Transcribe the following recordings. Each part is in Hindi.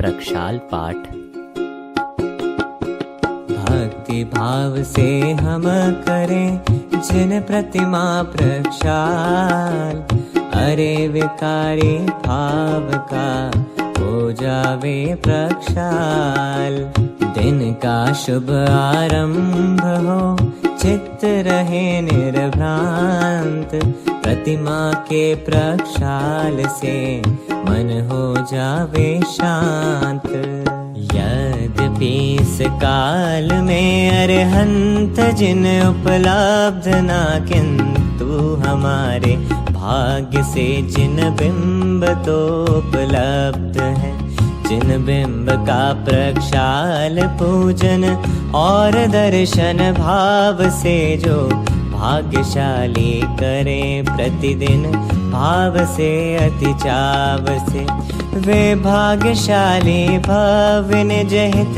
प्रक्षाल पाठ। भक्ति भाव से हम करें जिन प्रतिमा प्रक्षाल, अरे विकारी भाव का हो जावे प्रक्षाल। दिन का शुभ आरंभ हो, चित्त रहे निर्भ्रांत, प्रतिमा के प्रक्षाल से मन हो जावे शांत। यद्यपि इस काल में अरहंत जिन उपलब्ध ना, किंतु हमारे भाग्य से जिन बिंब तो उपलब्ध है। जिन बिंब का प्रक्षाल पूजन और दर्शन भाव से जो भाग्यशाली करें प्रतिदिन भाव से अति चाव से, वे भाग्यशाली भव निज हित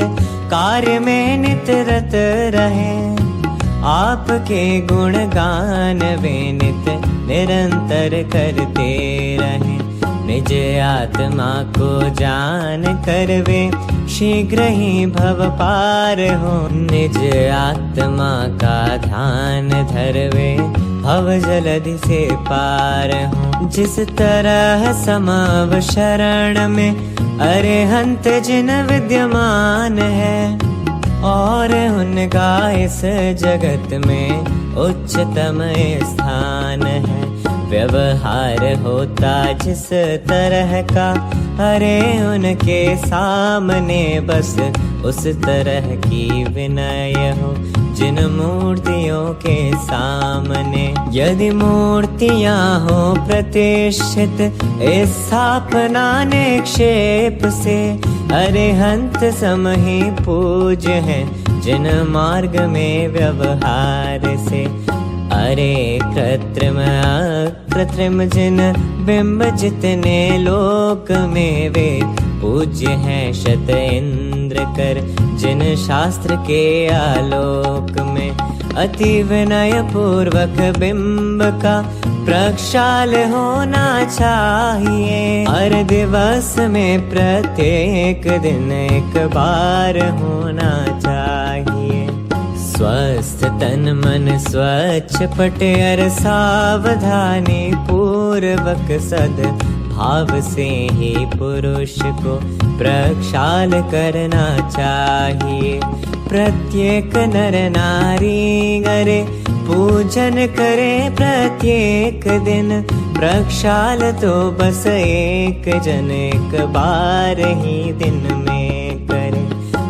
कार्य में नित रत रहें। आपके गुणगान वे नित निरंतर करते रहें। निज आत्मा को जान कर वे शीघ्र ही भव पार हो। निज आत्मा का ध्यान धरवे भव जलधि से पार हो। जिस तरह समव शरण में अरहंत जिन विद्यमान है, और उनका इस जगत में उच्चतम स्थान है। व्यवहार होता जिस तरह का, अरे उनके सामने बस उस तरह की विनय हो जिन मूर्तियों के सामने। यदि मूर्तियां हो प्रतिष्ठित स्थापना निक्षेप से, अरहंत सम ही पूज्य हैं जिन मार्ग में व्यवहार से। अरे कृत्रिम अकृत्रिम जिन बिंब जितने लोक में, वे पूज्य हैं शत इंद्र कर जिन शास्त्र के आलोक में। अति विनय पूर्वक बिंब का प्रक्षाल होना चाहिए। हर दिवस में प्रत्येक दिन एक बार होना चाहिए। स्वस्थ तन मन स्वच्छ पटे अर सावधानी पूर्वक सद भाव से ही पुरुष को प्रक्षाल करना चाहिए। प्रत्येक नर नारी करे पूजन करे प्रत्येक दिन प्रक्षाल, तो बस एक जन एक बार ही दिन में करे।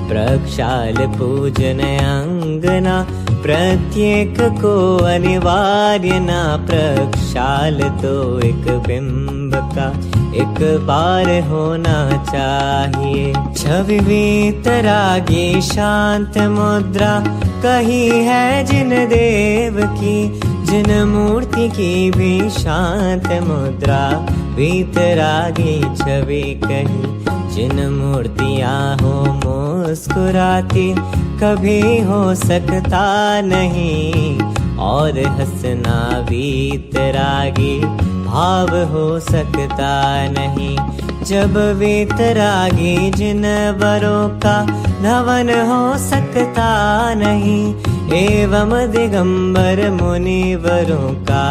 प्रक्षाल पूजन अंगना प्रत्येक को अनिवार्य ना, प्रक्षाल तो एक बिंब का एक बार होना चाहिए। छवि वीतरागी शांत मुद्रा कही है जिन देव की, जिन मूर्ति की भी शांत मुद्रा वीतरागी छवि कही। जिन मूर्तियां हो मुस्कुराती कभी हो सकता नहीं, और हंसना वीतरागी भाव हो सकता नहीं। जब वीतरागी जिन वरों का धवन हो सकता नहीं, एवं दिगंबर मुनिवरों का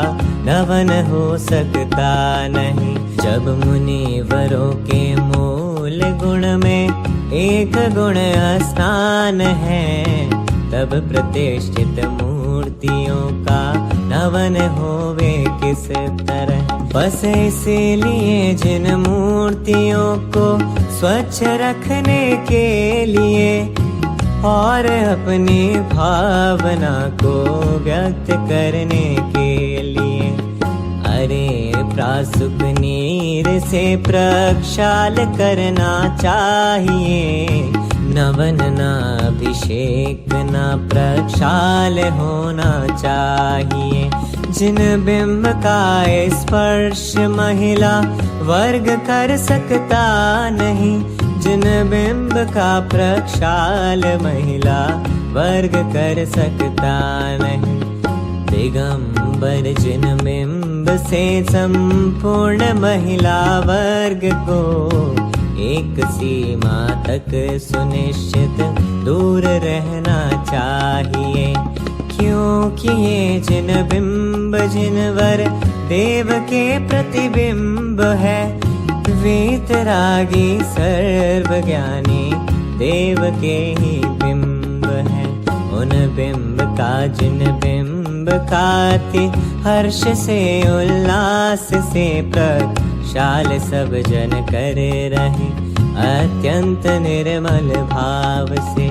धवन हो सकता नहीं। जब मुनिवरों के मूल गुण में एक गुण स्नान है, तब प्रतिष्ठित मूर्तियों का धवन होवे किस तरह। बस इसीलिए जिन मूर्तियों को स्वच्छ रखने के लिए और अपनी भावना को व्यक्त करने के लिए, अरे प्रासुक नीर से प्रक्षाल करना चाहिए। नवन ना अभिषेक ना प्रक्षाल होना चाहिए। जिन बिंब का स्पर्श महिला वर्ग कर सकता नहीं, जिन बिंब का प्रक्षाल महिला वर्ग कर सकता नहीं। दिगंबर जिन बिंब से संपूर्ण महिला वर्ग को एक सीमा तक सुनिश्चित दूर रहना चाहिए, क्योंकि ये जिन बिंब जिनवर देव के प्रतिबिंब है, वीतरागी सर्वज्ञानी देव के ही बिंब है। उन बिंब का जिन बिंब का अति हर्ष से उल्लास से प्रक्षाल सब जन करे रहे, अत्यंत निर्मल भाव से।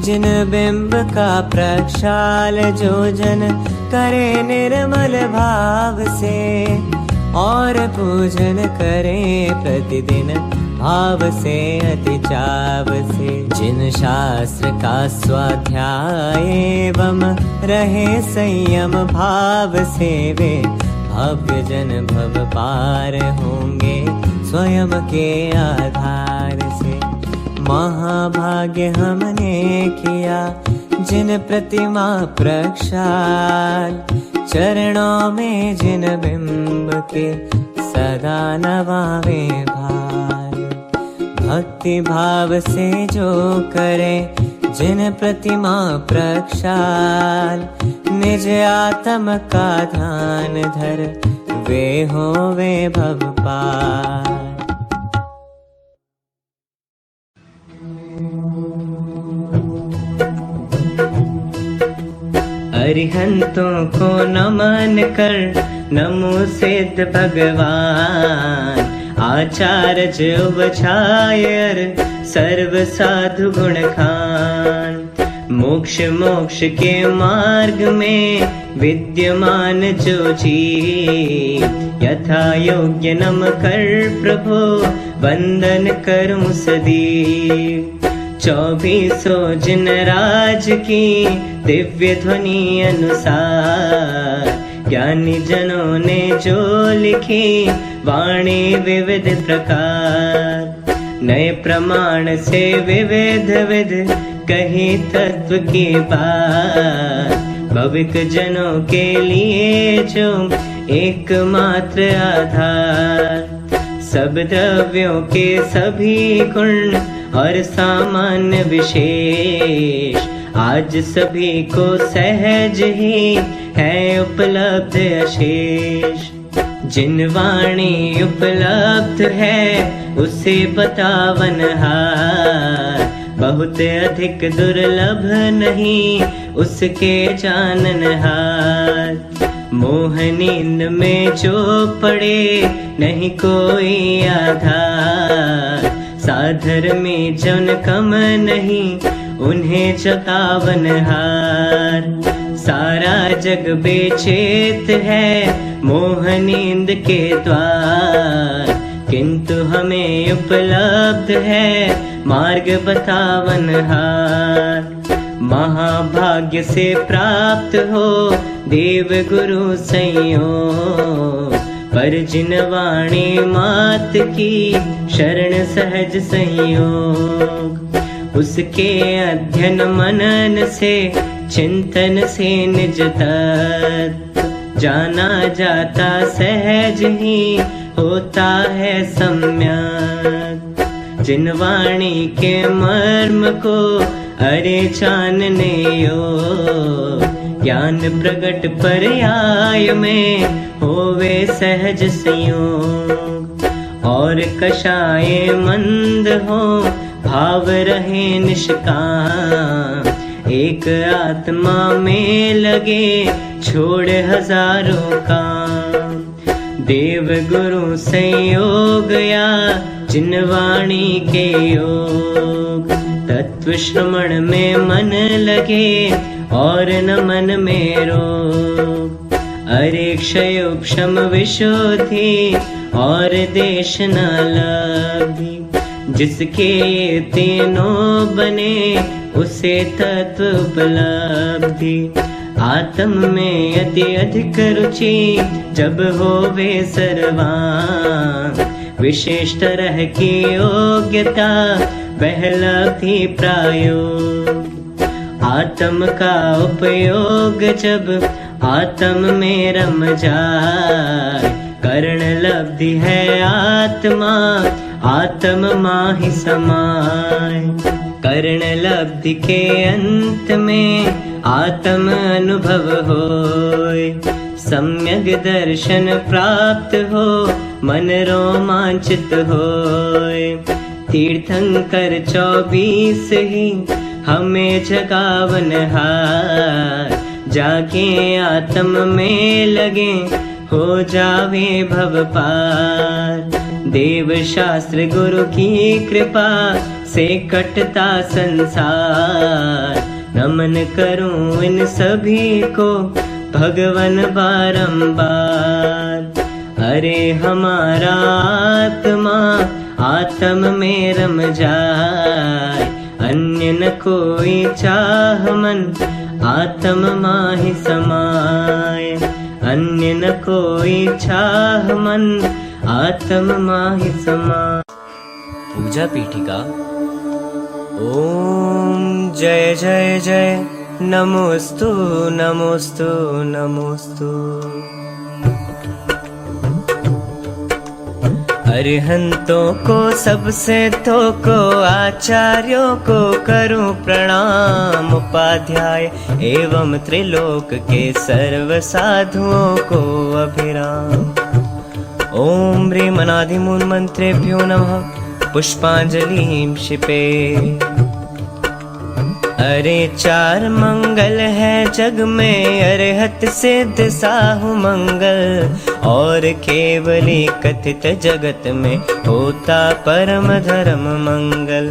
जिन बिंब का प्रक्षाल जो जन करे निर्मल भाव से, और पूजन करें प्रतिदिन भाव से अति चाव से। जिन शास्त्र का स्वाध्याय एवं रहे संयम भाव से, वे भव्य जन भव पार होंगे स्वयं के आधार से। महाभाग्य हमने किया जिन प्रतिमा प्रक्षाल, चरणों में जिन बिंब के सदा नवावे भार। भक्ति भाव से जो करे जिन प्रतिमा प्रक्षाल, निज आत्म का ध्यान धर वे होवे भव पार। अरिहंतों को नमन कर नमो सिद्ध भगवान, आचार्य उपछायर सर्व साधु गुण खान। मोक्ष मोक्ष के मार्ग में विद्यमान जो जी, यथा योग्य नम कर प्रभु वंदन करूं सदी। 24 जिन राज की दिव्य ध्वनि अनुसार, ज्ञानी जनों ने जो लिखी वाणी विविध प्रकार। नए प्रमाण से विविध विध कही तत्व की बात, भविक जनों के लिए जो एकमात्र आधार। सब द्रव्यों के सभी गुण और सामान्य विशेष, आज सभी को सहज ही है उपलब्ध अशेष। जिन वाणी उपलब्ध है उसे बतावन हार, बहुत अधिक दुर्लभ नहीं उसके जानन हार। मोह नींद में जो पड़े नहीं कोई आधार, साधर में जन कम नहीं उन्हें जतावन हार। सारा जग बेचैत है मोह नींद के द्वार, किंतु हमें उपलब्ध है मार्ग बतावन हार। महाभाग्य से प्राप्त हो देव गुरु संयोग, पर जिन वाणी मात की शरण सहज संयोग। उसके अध्ययन मनन से चिंतन से निज तत्व, जाना जाता सहज ही होता है सम्यक। जिन वाणी के मर्म को अरे जानने योग, ज्ञान प्रगट पर्याय में होवे सहज संयोग। और कषाय मंद हो भाव रहे निष्काम, एक आत्मा में लगे छोड़ हजारों काम। देव गुरु संयोग या जिन वाणी के योग, तत्व श्रवण में मन लगे और न मन में रोग। अरे क्षय क्षम विशुद्धि और देश न लगी, जिसके ये तीनों बने उसे तत्व उपलब्धि। आत्म में अति अधिक रुचि जब होवे सर्वांग, विशेष तरह की योग्यता बहलब्धि प्रायोग। आत्म का उपयोग जब आत्म में रम जाए, कर्ण लब्धि है आत्मा, आत्म माहि समाय। कर्ण लब्धि के अंत में आत्म अनुभव होय। सम्यक दर्शन प्राप्त हो, मन रोमांचित होय। तीर्थंकर 24 ही हमें जगावन हार। जाके आत्म में लगे, हो जावे भव पार। देव शास्त्र गुरु की कृपा से कटता संसार। नमन करूं इन सभी को भगवन बारंबार। अरे हमारा आत्मा आत्म में रम जाए। अन्य न कोई चाह मन, आत्म माहि समाय। अन्य न कोई चाह मन, आत्म माहि समाय। पूजा पीठिका। ओम जय जय जय नमोस्तु नमोस्तु नमोस्तु। अरिहंतों को सबसे तो को, आचार्यों को करूं प्रणाम। उपाध्याय एवं त्रिलोक के सर्व साधुओं को अभिराम। ओम ह्रीं अनादिमूल मंत्रेभ्यो नमः। पुष्पांजलिं क्षिपे। अरे 4 मंगल है जग में, अरहत सिद्ध साहु मंगल। और केवली कथित जगत में होता परम धर्म मंगल।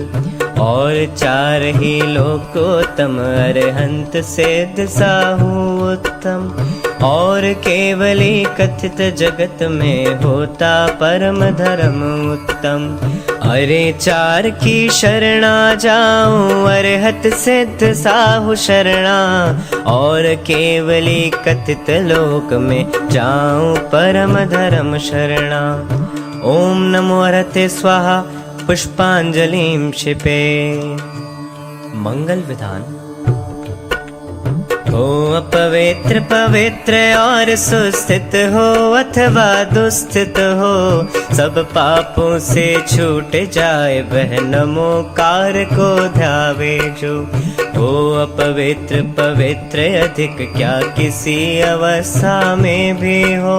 और 4 ही लोकोत्तम, अरहंत सिद्ध साहु उत्तम। और केवली कथित जगत में होता परम धर्म उत्तम। अरे 4 की शरणा जाऊं, अरहत सिद्ध साहु शरणा। और केवली कथित लोक में जाऊं परम धर्म शरणा। ओम नमो अरहते स्वाहा। पुष्पांजलिं क्षिपे। मंगल विधान। हो अपवित्र पवित्र और सुस्थित हो, अथवा दुस्थित हो, सब पापों से छूट जाए वह नमोकार को ध्यावे जो। हो अपवित्र पवित्र अधिक क्या किसी अवस्था में भी हो,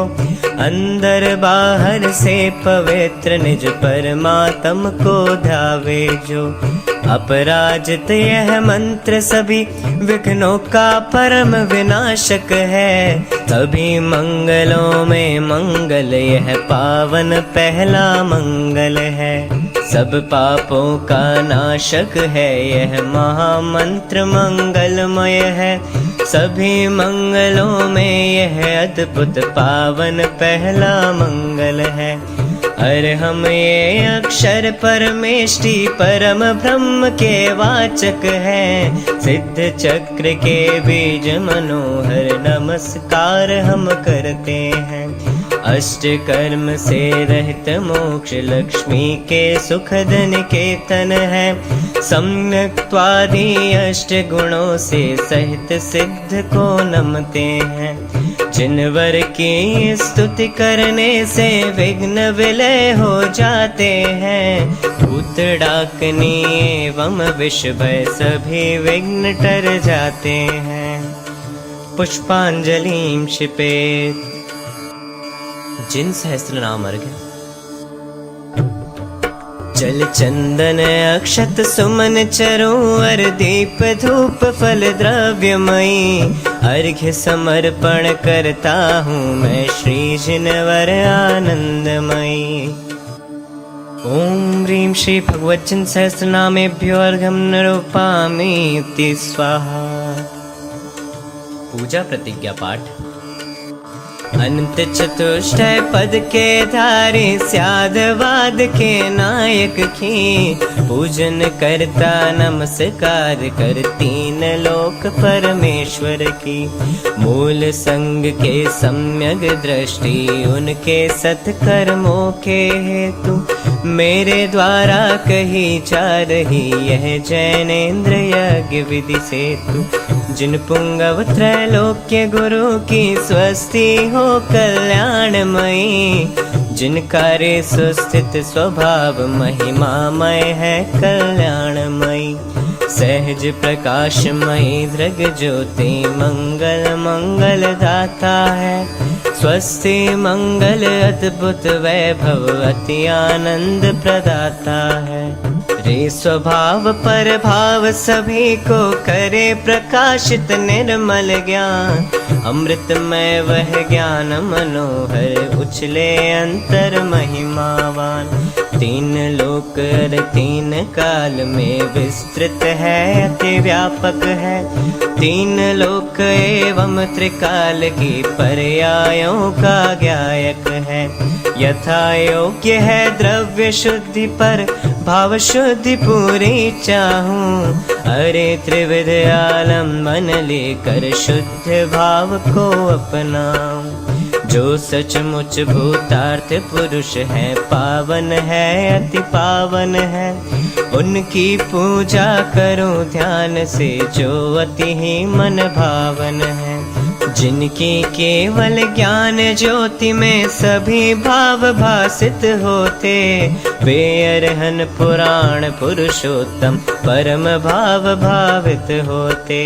अंदर बाहर से पवित्र निज परमात्म को ध्यावे जो। अपराजित यह मंत्र सभी विघ्नों का परम विनाशक है। सभी मंगलों में मंगल यह पावन पहला मंगल है। सब पापों का नाशक है यह महामंत्र मंगलमय है। सभी मंगलों में यह अद्भुत पावन पहला मंगल है। अरे हम ये अक्षर परमेष्टि परम ब्रह्म के वाचक हैं। सिद्ध चक्र के बीज मनोहर नमस्कार हम करते हैं। अष्ट कर्म से रहित मोक्ष लक्ष्मी के सुखद निकेतन है। सम्यक्त्वादि अष्ट गुणों से सहित सिद्ध को नमते हैं। जिनवर की स्तुति करने से विघ्न विलय हो जाते हैं। भूत डाकनी एवं विष भय सभी विघ्न टर जाते हैं। पुष्पांजलिं क्षिपेत्। जिन सहस्त्र नाम अर्घ्य। जल चंदन अक्षत सुमन चरोवर दीप धूप फल द्रव्यमयी। अर्घ्य समर्पण करता हूँ मैं श्री जिनवर आनंदमयी। ओम ह्रीं श्री भगवज्जन सहस्त्र नामेभ्यो अर्घ्यं निरूपयामि इति स्वाहा। पूजा प्रतिज्ञा पाठ। अनंत चतुष्टय पद के धारी स्यादवाद के नायक की। पूजन करता नमस्कार कर तीन लोक परमेश्वर की। मूल संग के सम्यक दृष्टि उनके सत्कर्मों के हेतु। मेरे द्वारा कही जा रही यह जैनेन्द्र यज्ञ विधि से तू जिन पुंगव त्रैलोक्य गुरु की स्वस्ति हो कल्याणमयी, जिन कार्य सुस्थित स्वभाव महिमामय है कल्याणमयी, सहज प्रकाशमयी दृग ज्योति मंगल मंगल दाता है, स्वस्ति मंगल अद्भुत वैभव अति आनंद प्रदाता है। रे स्वभाव पर भाव सभी को करे प्रकाशित निर्मल ज्ञान, अमृतमय वह ज्ञान मनोहर उछले अंतर महिमावान, तीन लोक और तीन काल में विस्तृत है अति व्यापक है, तीन लोक एवं त्रिकाल की पर्यायों का ज्ञायक है, यथा योग्य है द्रव्य शुद्धि पर भाव शुद्धि पूरी चाहूं, अरे त्रिविध आलम्बन लेकर शुद्ध भाव को अपनाऊं, जो सचमुच भूतार्थ पुरुष है पावन है अति पावन है, उनकी पूजा करो ध्यान से जो अति ही मन भावन है, जिनकी केवल ज्ञान ज्योति में सभी भाव भासित होते, वे अरहन पुराण पुरुषोत्तम परम भाव भावित होते,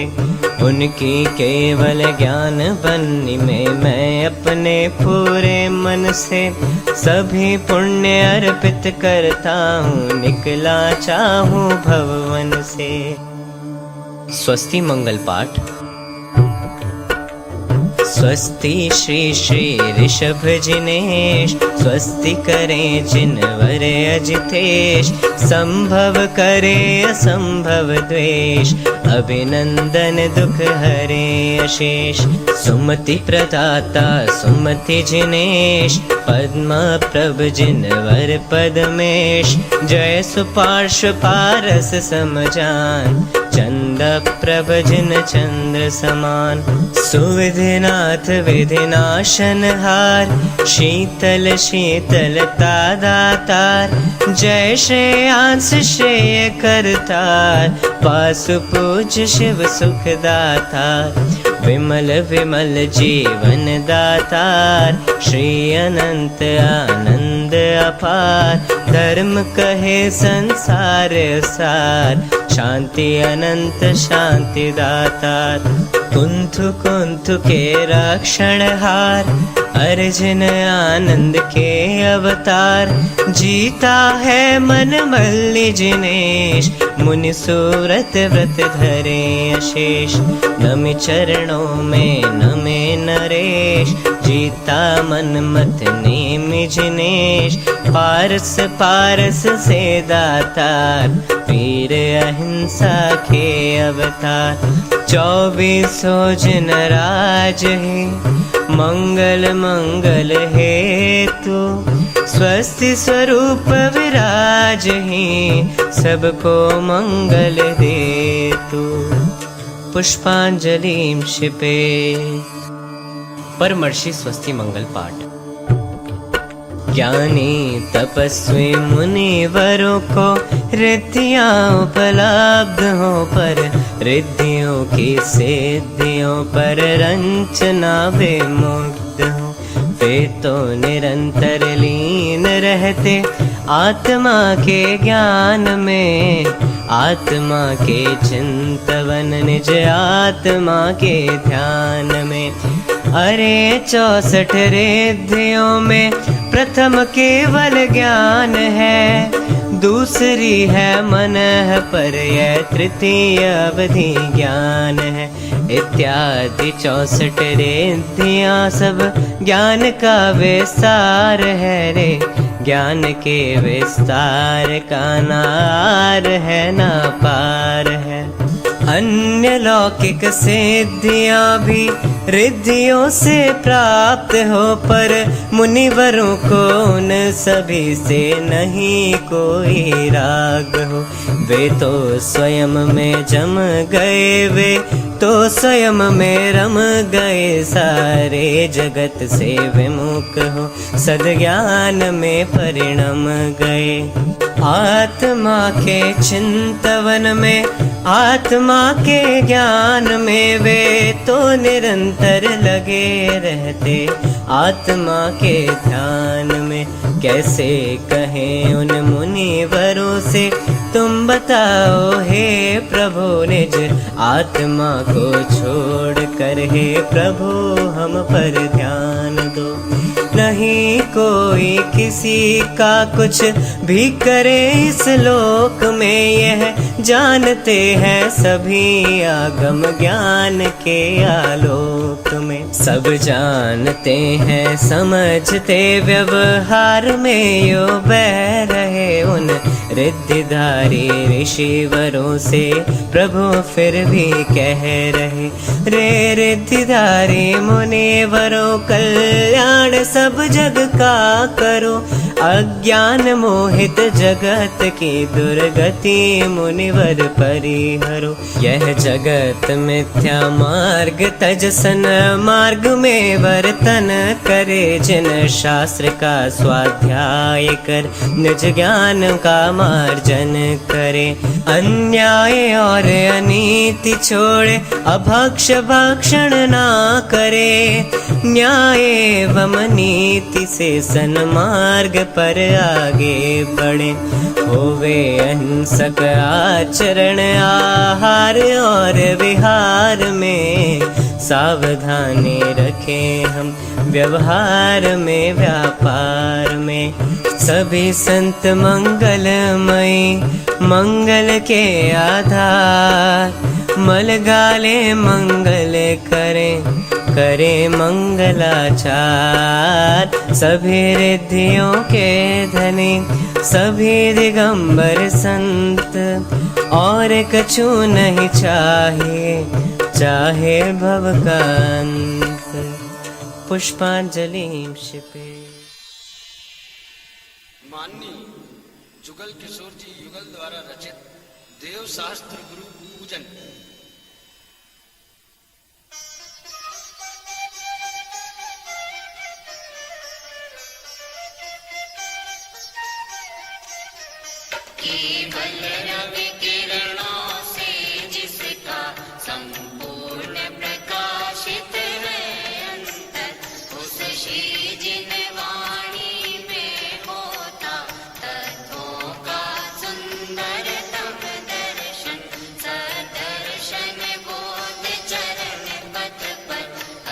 उनकी केवल ज्ञान बन्नी में मैं अपने पूरे मन से सभी पुण्य अर्पित करता हूँ, निकला चाहूँ भवन से। स्वस्ति मंगल पाठ। स्वस्ति श्री श्री ऋषभ जिनेश, स्वस्ति करें जिनवर अजितेश, संभव करे असंभव द्वेष, अभिनंदन दुख हरे अशेष, सुमति प्रदाता सुमति जिनेश, पद्म प्रभ जिनवर पदमेश, जय सुपार्श्व पारस समजान, चंद प्रभ जिन चंद्र समान, सुविधिनाथ विधिनाशन हार, शीतल शीतलता दातार, जय श्रेयांस श्रेय करतार, पासु पूज शिव सुख दातार, विमल विमल जीवन दातार, श्री अनंत आनंद अपार, धर्म कहे संसार सार, शांति अनंत शांति दातार, कुंथु कुंथु के रक्षण हार, अर्जुन आनंद के अवतार, जीता है मन मल्ली जिनेश, मुनि सूरत व्रत धरे अशेष, नमि चरणों में नमे नरेश, जीता मन मत नेमि जिनेश, पारस पारस से दातार, वीर अहिंसा के अवतार, 24 जिन राज है, मंगल मंगल हेतु, स्वस्ति स्वरूप विराज ही, सबको मंगल दे तू। पुष्पांजलि क्षिपे। परमर्षि स्वस्ति मंगल पाठ। ज्ञानी तपस्वी मुनिवरों को रिद्धियां उपलब्ध हो, पर रिद्धियों की सिद्धियों पर रंचना विमुग्ध हो, वे तो निरंतर लीन रहते आत्मा के ज्ञान में, आत्मा के चिंतवन निज आत्मा के ध्यान में, अरे 64 रिद्धियों में प्रथम केवल ज्ञान है, दूसरी है मन पर, यह तृतीय अवधि ज्ञान है, इत्यादि 64 रिद्धियां सब ज्ञान का विस्तार है रे, ज्ञान के विस्तार का नार है ना पार है। अन्य लौकिक सिद्धियां भी रिद्धियों से प्राप्त हो, पर मुनिवरों को उन सभी से नहीं कोई राग हो। वे तो स्वयं में जम गए, वे तो स्वयं में रम गए, सारे जगत से विमुख हो, सद्ज्ञान में परिणम गए। आत्मा के चिंतवन में, आत्मा के ज्ञान में वे तो निरंतर लगे रहते, आत्मा के ध्यान में। कैसे कहें उन मुनिवरों से, तुम बताओ हे प्रभु निज आत्मा को छोड़ कर, हे प्रभु हम पर ध्यान दो। नहीं कोई किसी का कुछ भी करे इस लोक में, यह जानते हैं सभी आगम ज्ञान के आलोक में। सब जानते हैं समझते व्यवहार में, यो बह रहे उन रिद्धिधारी ऋषिवरों से, प्रभु फिर भी कह रहे, रे रिद्धिधारी मुनिवरों कल्याण सब जग का करो, अज्ञान मोहित जगत की दुर्गति मुनिवर परिहरो। यह जगत मिथ्या मार्ग तजसन मार्ग में वर्तन करे, जिन शास्त्र का स्वाध्याय कर निज ज्ञान का मार्जन करे। अन्याय और अनीति छोड़े, अभक्ष भक्षण ना करे, न्याय एवं नीति से सन्मार्ग पर आगे बढ़े। होवे अहिंसक आचरण आहार और विहार में, सावधानी रखें हम व्यवहार में व्यापार में। सभी संत मंगलमयी मंगल के आधार, मल गाले मंगल करें करे मंगलाचार। सभी रिद्धियों के धनी सभी दिगंबर संत, और कछु नहीं चाहिए चाहे भव का अंत। पुष्पांजलि शिपे। माननीय जुगल किशोर जी युगल द्वारा रचित देव शास्त्र गुरु पूजन। केवल रवि किरणों से जिसका संपूर्ण प्रकाशित है अंतर, उस श्री जिन वाणी में होता तत्वों का सुंदरतम दर्शन। सदर्शन बोध चरण पथ पर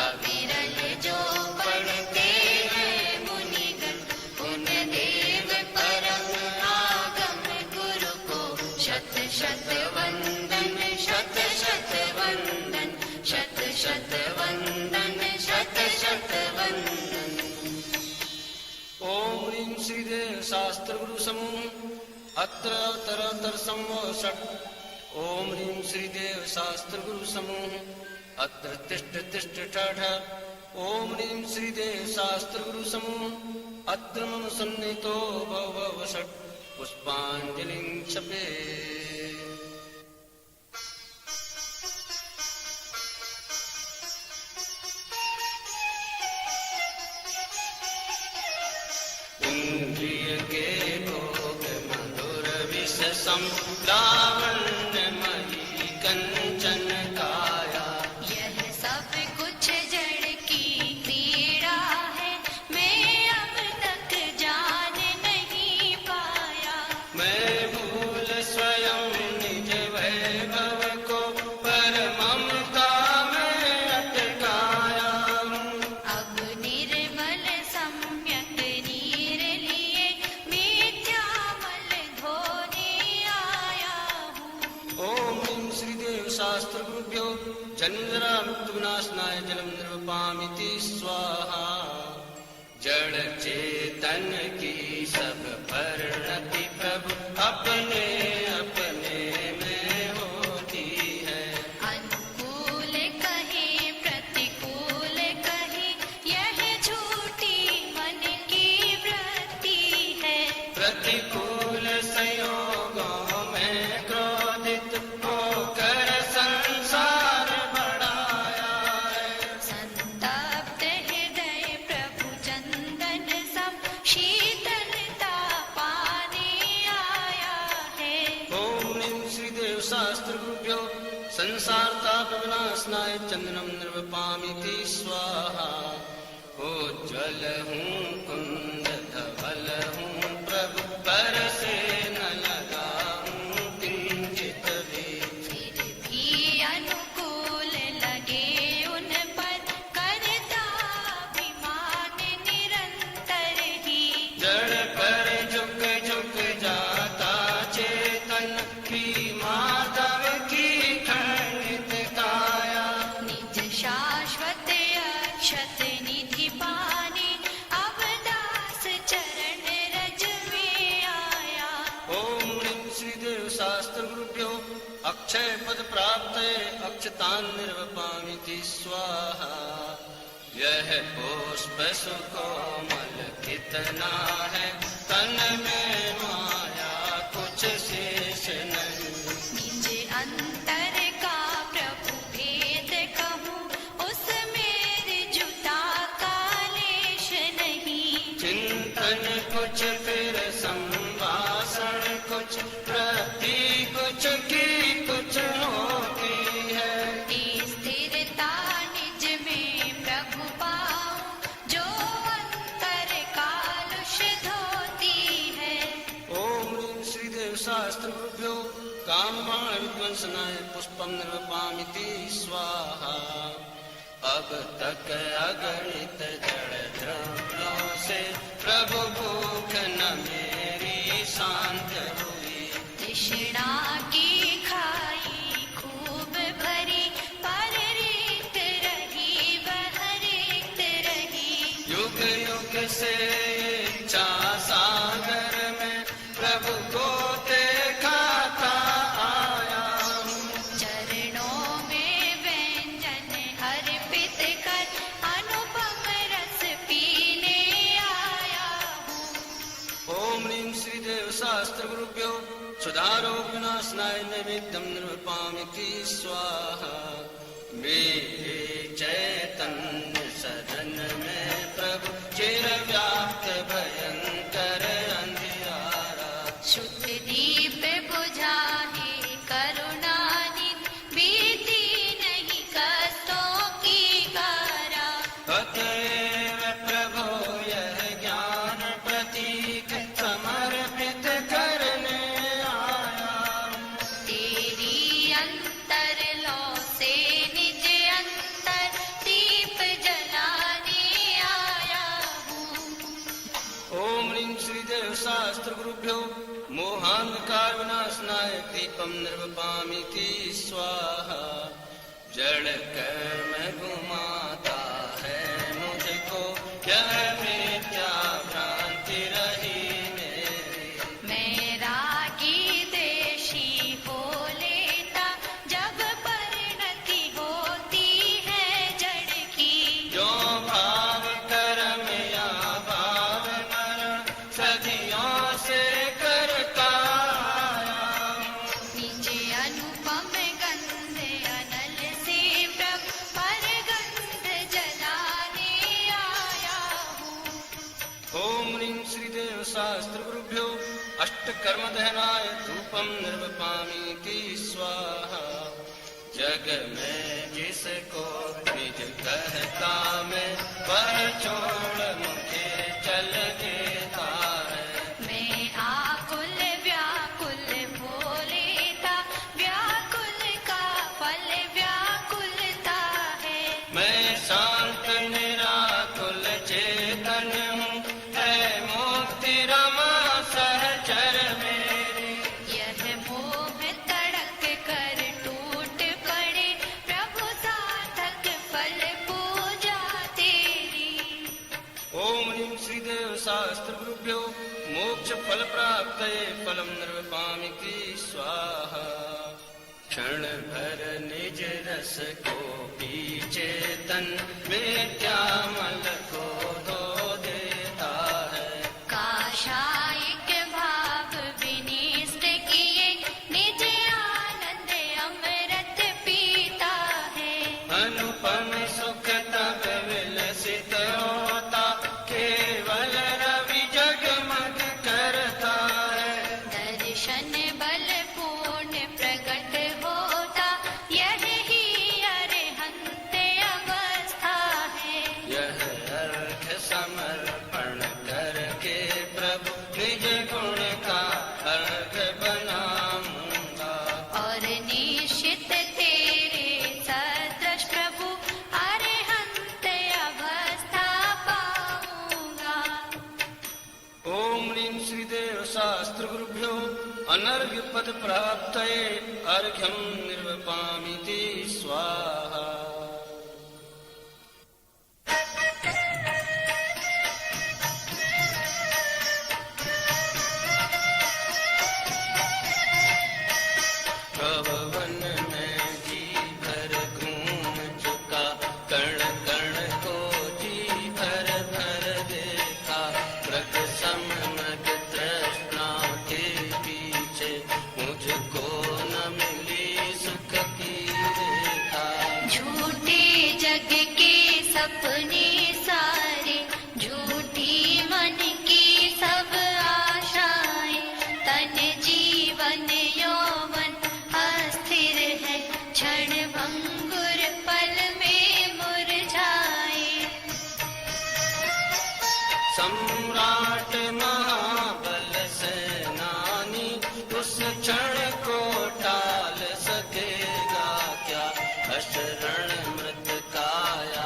अविरल जो पढ़ते हैं मुनिगण, उन देव परम आगम गुरु को शत शत वंदन, शत शत वंदन, शत शत वंदन, शत शत वंदन। ओम ह्रीं श्रीदेव शास्त्र गुरु समूह अत्र तरतर संवो षट्। ओम ह्रीं श्रीदेव शास्त्र गुरु समूह अत्र तिष्ठ तिष्ठ ठ। ओम ह्रीं श्रीदेव शास्त्र गुरु समूह अत्र मम सन्निहितो भव षट्। पुष्पांजलिं क्षपे। इंद्रिय के भोग मधुर विष सम, लावण्यमयी कंचन काया। यह सब कुछ जड़ की क्रीड़ा है, मैं अब तक जान नहीं पाया। मैं भूल स्वयं निज वैभव को, पर ममता में अटकाया हूँ। अब निर्मल सम्यक नीर लिए मिथ्यामल धोने आया हूँ। ओम ह्रीं श्रीदेव शास्त्र गुरुभ्यो जन्मजरा मृत्युविनाशनाय जलम निर्वपामिति स्वाहा। जड़ चेतन की सब परिणति प्रभु अपने अपने में होती है। प्रतिकूल संयोगों में क्रोधित होकर संसार बढ़ाया है। संतप्त हृदय प्रभु चंदन सम शीतलता पाने आया है। ओम ह्रीं श्रीदेव शास्त्र गुरुभ्यो संसार ताप विनाशनाय चंदनम निर्वपामिति स्वाहा। ओ ज्वल हूँ कुंद धवल हूँ प्रभु पर से न लगाऊं किंचित भी। फिर भी अनुकूल लगे उन पर करता अभिमान निरंतर ही। जड़ पर झुक झुक जाता चेतन की माधव की खंडित काया। निज शाश्वत अक्षत निधि पाने अब दास चरण रज में आया। ओम ह्रीं श्रीदेव शास्त्र गुरुभ्यो अक्षय पद प्राप्त अक्षतान निर्वपामिति स्वाहा। यह पुष्प सुकोमल कितना है तन में माया कुछ शेष नहीं। निज अंतर का प्रभु भेद कहूँ उसमें जुता कालेश नहीं। चिंतन कुछ फिर संभाषण कुछ प्रति कुछ की कुछ होती है। स्थिरता निज में प्रभु पाऊं जो अंतर कालुष धोती है। ओम ह्रीं श्रीदेव शास्त्र गुरुभ्यो कामबाण विध्वंसनाय पुष्पम निर्वपामिति स्वाहा। अब तक अगणित जड़ द्रव्यों से प्रभु भूख न मेरी शांत हुई। तृष्णा की खाई खूब भरी पर रिक्त रही वह रिक्त रही। युग युग से इच्छा सागर में प्रभु को देखता आया हूँ। चरणों में व्यंजन अर्पित कर अनुपम रस पीने आया हूँ। ओम ह्रीं श्रीदेव शास्त्र गुरुभ्यो सुधारो विनाशनाय नैवेद्यम निर्वपामिति स्वाहा। मेरे चैतन्य सदन में प्रभु चिर व्याप्त भयंकर अंधियारा। शुद्ध दीप बुझाने करुणानिधि बीती नहीं कष्टों की कारा। अतएव प्रभु यह ज्ञान प्रतीक समर्पित करने आया हूँ। तेरी अंतर लो से निज अंतर दीप जलाने आया हूँ। ओम ह्रीं श्रीदेव शास्त्र गुरुभ्यो मोहांधकार विनाशनाय दीपम निर्वपामिति स्वाहा। जड़ कर्म घुमाता है मुझको यह मिथ्या भ्रांति रही मेरी। मैं रागी देशी हो लेता जब परिणति होती है जड़ की। जो भाव कर्म या भाव मरण सदियों से करता आया हूँ। निज अनुपम गंध अनल से प्रभु पर गंध जलाने आया हूँ। ओम ह्रीं श्रीदेव शास्त्र गुरुभ्यो अष्ट कर्म दहनाय धूपम निर्वपामिति स्वाहा। जग में जिसको निज कहता मैं वह छोड़ मुझे चल देता है। मैं आकुल व्याकुल भोलेता व्याकुल का फल व्याकुलता है। मैं शांत निराकुल चेतन हूँ है मुक्ति रमा सहचर मेरी। यह मोह तड़क कर टूट पड़े प्रभु साधक फल पूजा तेरी। ओम ह्रीं श्रीदेव शास्त्र गुरुभ्यो मोक्ष फल प्राप्त फलम निर्वपामिति स्वाहा। क्षण भर निज रस को पी चेतन मिथ्यामल को धो देता है। काशायिक भाव शास्त्र गुरुभ्यो अनर्घ्य पद प्राप्तये अर्घ्यं निर्वपामीति स्वाहा। अपने सारे झूठी मन की सब आशाएं, तन जीवन यौवन अस्थिर है, क्षण भंगुर पल में मुरझाए। सम्राट महाबल सेनानी उस क्षण को टाल सकेगा क्या, अशरण मृत काया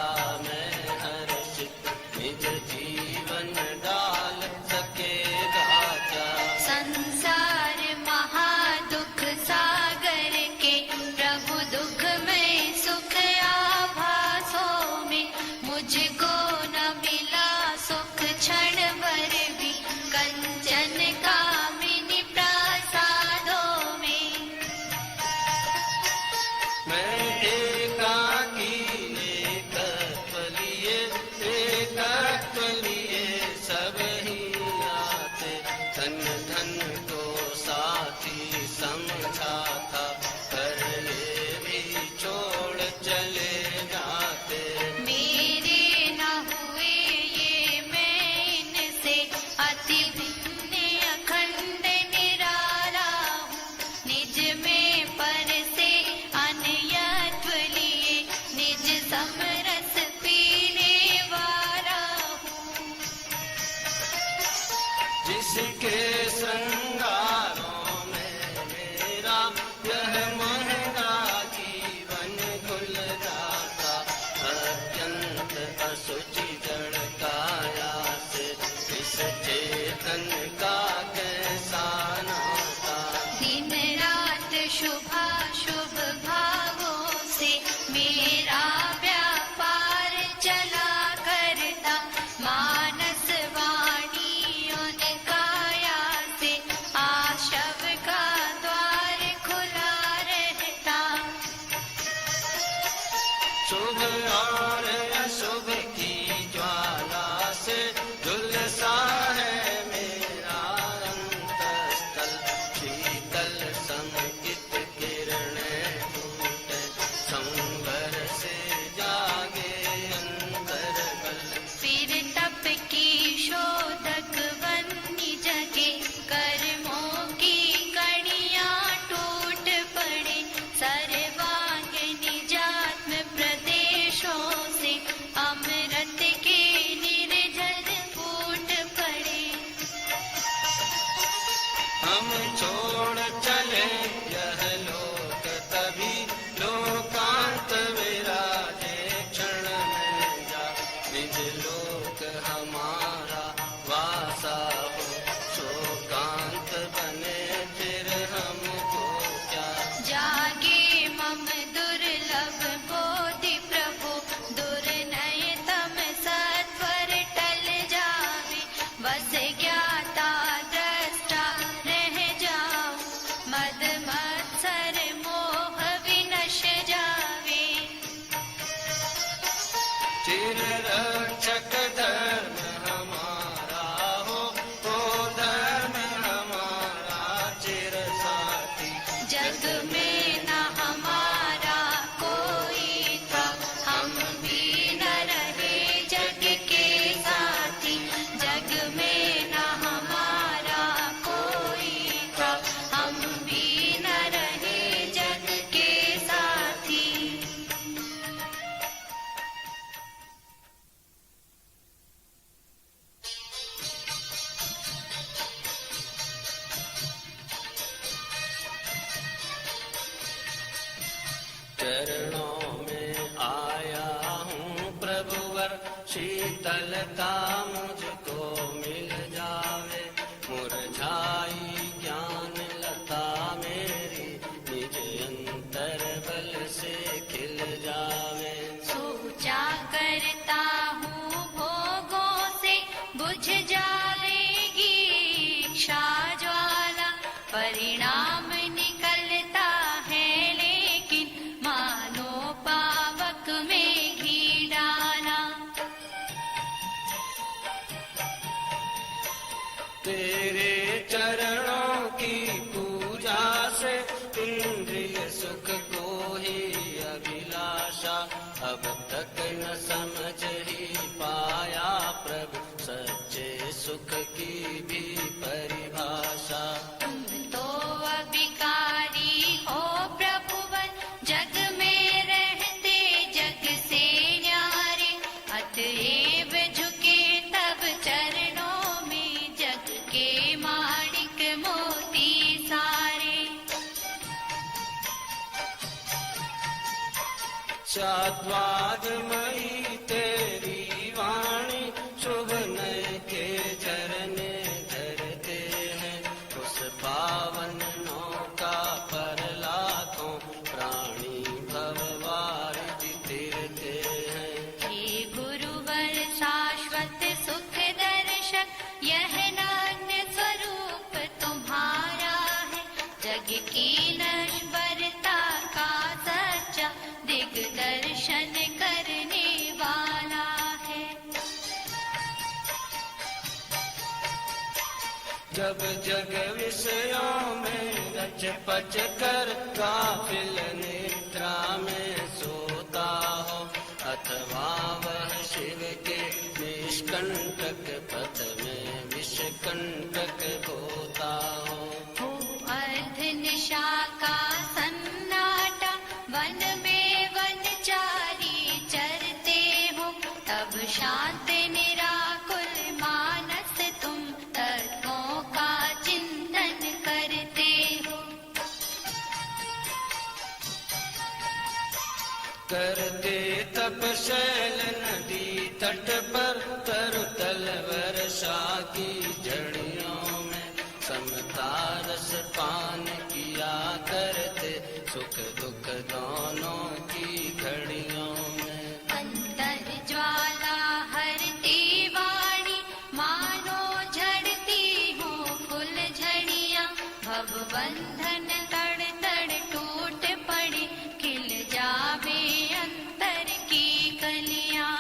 जीवन डाल सकेगा क्या। संसार महादुख सागर के प्रभु दुख में सुख आभासों में, मुझको न मिला सुख क्षण भर भी कंचन कामिनी प्रसादों में। मैं एकाकी सब ही आते, धन धन को साथी समझा था, पर ये भी छोड़ चले जाते। मेरे न हुए ये मैं इनसे, अति भिन्न अखंड निराला हूँ, निज में पर से अन्यत्व लिए, निज समरस पीने वाला हूँ। जिसके संगारों में मेरा यह महंगा जीवन खुल जाता, अत्यंत असुचि जड़ काया से इस चेतन का कैसा नाता। दिन रात शुभाशुभ भावों से मेरा व्यापार चला करता, मानस वाणी काया से आशव का द्वार खुला रहता। शुभ और अशुभ की ज्वाला से झुलसा है मेरा अंतस्थल, शीतल संकित किरणें फूटे, संवर से जागे अंतरबल। फिर तप की शोधक बनी जगे, कर्मों की कड़ियां टूट पड़े, सर्वांग निजात्म प्रदेशों से अमृत के निर्जल फूट पड़े। हम छोड़ चले यह लोक तभी, लोकांत विराजे क्षण में जा, निज लोक हमारा वासा हो, शोकांत बने फिर हमको क्या। जागे मम दुर्लभ बोधि प्रभु, दुर्नय तम सत्वर टल जावे, बस ज्ञाता दृष्टा रह जाऊं, मद मत्सर मोह विनश जावे। चिर रक्षक धर्म हमारा हो, तो धर्म हमारा चिर साथी। जग में न हमारा कोई था, हम भी न रहे जग के साथी। जग में न हमारा कोई था, हम भी न रहे जग के साथी। चरणों में आया हूँ प्रभुवर, शीतलता मुझको मिल जावे, मुरझाई परिणाम निकलता है लेकिन मानो पावक में घी डाला। तेरे चरणों की पूजा से इंद्रिय सुख को ही अभिलाषा, अब तक न समझ ही पाया प्रभु सच्चे सुख की भी परिभाषा। तुम तो अभिकारी हो प्रभुवन, जग में रहते जग से न्यारे, अतएव झुके तब चरणों में जग के माणिक मोती सारे। चाद्वादमयी तेरी वाणी शुभ नय के झरने धरते हैं, उस पावन नौका पर लाखों प्राणी भववारिधि तीरते हैं। हे गुरुवर शाश्वत सुख दर्शक, यह नान्य स्वरूप तुम्हारा है, जग की नश्वरता का सच्चा दिग्दर्शन करने वाला है। जब जग विषयों में रच पच कर गाफिल निद्रा में सोता हो, अथवा वह शिव के निष्कंटक पथ में विषकंटक होता हो। अर्ध निशा का सन्नाटा, वन में वनचारी चरते हो, तब शांत निराकुल मानस तुम तत्वों का चिंतन करते हो। करते तपशैल नदी तट पर, तरुतल वर्षा की झड़ियों में समता रस पान किया करते, सुख दुख दोनों की घड़ियों में। अंतर ज्वाला हरती वाणी, मानो झड़ती हो फुल झड़ियाँ, भव बंधन तड़ तड़ टूट पड़े, खिल जावे अंतर की कलियाँ।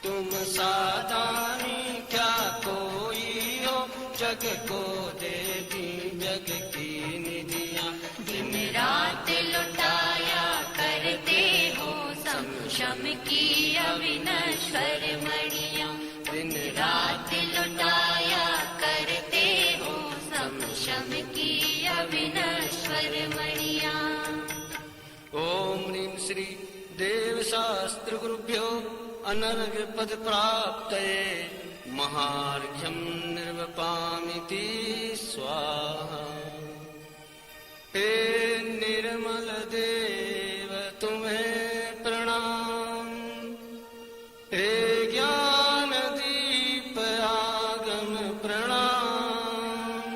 तुम सादानी क्या कोई हो, जग को देती जग की निधियाँ, दिन रात लुटाया करते हो सम शम की अविनश्वर मणियाँ। दिन रात लुटाया करते हो सम शम की अविनश्वर मणियाँ। ओम ह्रीं श्री देव शास्त्र गुरुभ्यो अनर्घ्य पद प्राप्तये, महार्घ्यं निर्वपामिति स्वाहा। हे निर्मल देव तुम्हें प्रणाम, हे ज्ञान दीप आगम प्रणाम,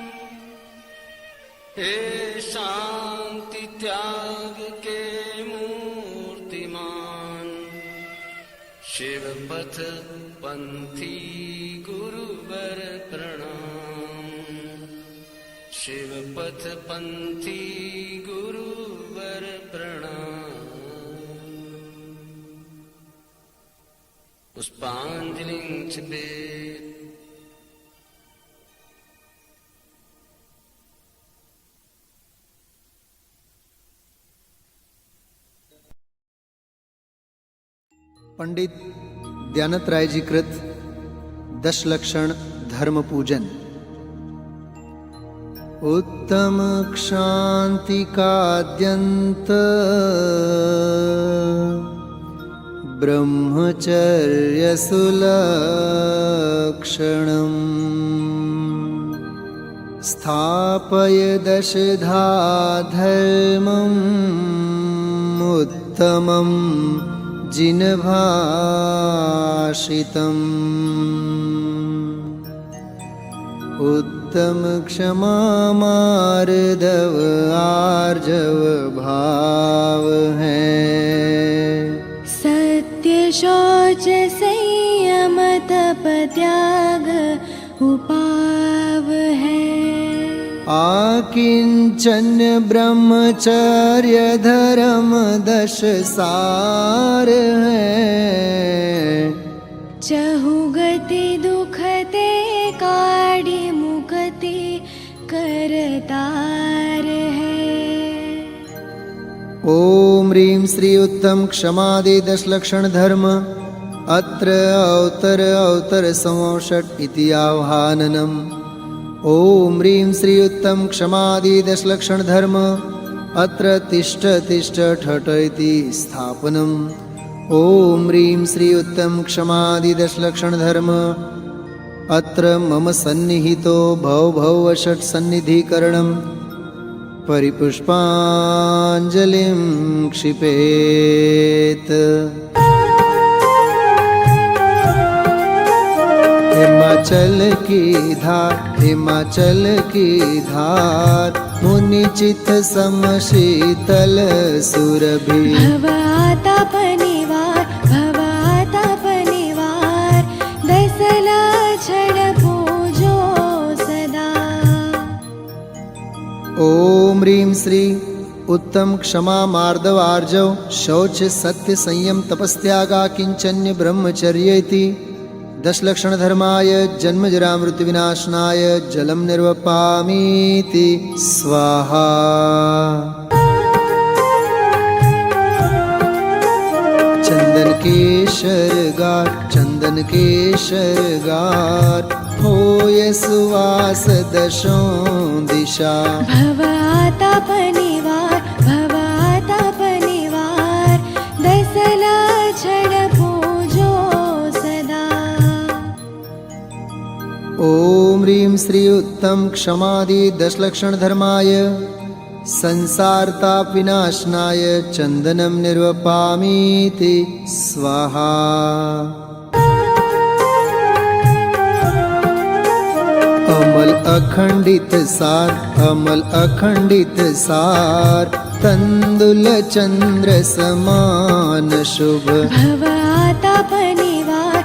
हे शांति त्याग के मूर्तिमान, शिव पथ पंथी गुरुवर प्रणाम, शिव पथ पंथी गुरुवर प्रणाम। पुष्पांजलिं छिबेत। पंडित दयानत राय जी कृत 10 लक्षण धर्म पूजन। उत्तम क्षांति काद्यंत ब्रह्मचर्य सुलक्षणम् स्थापय दशधा धर्मम् उत्तमम् जिनभाषितम् उत्तम क्षमा मार्दव आर्जव भाव है। सत्य शौच संयम तप त्याग उपाव है। आकिंचन्य ब्रह्मचर्य धर्म 10 सार है। चहुगति दुखते काढ़ी मुक्ति करतार है। ओम ह्रीं श्री उत्तम क्षमादि 10 लक्षण धर्म अत्र अवतर संवषट् इति आह्वाननम्। ओम ह्रीं श्री उत्तम क्षमादि 10 लक्षण धर्म अत्र तिष्ठ ठठ इति स्थापनम्। ओम ह्रीं श्री उत्तम क्षमादि 10 लक्षण धर्म अत्र मम सन्निहितो भव षट् सन्निधिकरणम् परिपुष्पाञ्जलिं क्षिपेत्। हिमाचल की धार मुनि चित्त समशीतल सुरभि। भवाताप निवार 10 लक्षण पूजो सदा। ओम ह्रीं श्री उत्तम क्षमा मार्दव आर्जव शौच सत्य संयम तपस्त्यागा किंचन्य ब्रह्मचर्य इति 10 लक्षण धर्माय जन्म जरा मृत्यु विनाशनाय जलम निर्वपामीति स्वाहा। चंदन केशर गार होय सुवास 10 दिशा। भवाताप निवार 10 लक्षण पूजो सदा। ओम ह्रीं श्री उत्तम क्षमादि 10 लक्षण धर्माय संसारताप विनाशनाय चंदनम निर्वपामीति स्वाहा। अमल अखंडित सार तंदुल चंद्र समान शुभ। भवाताप निवार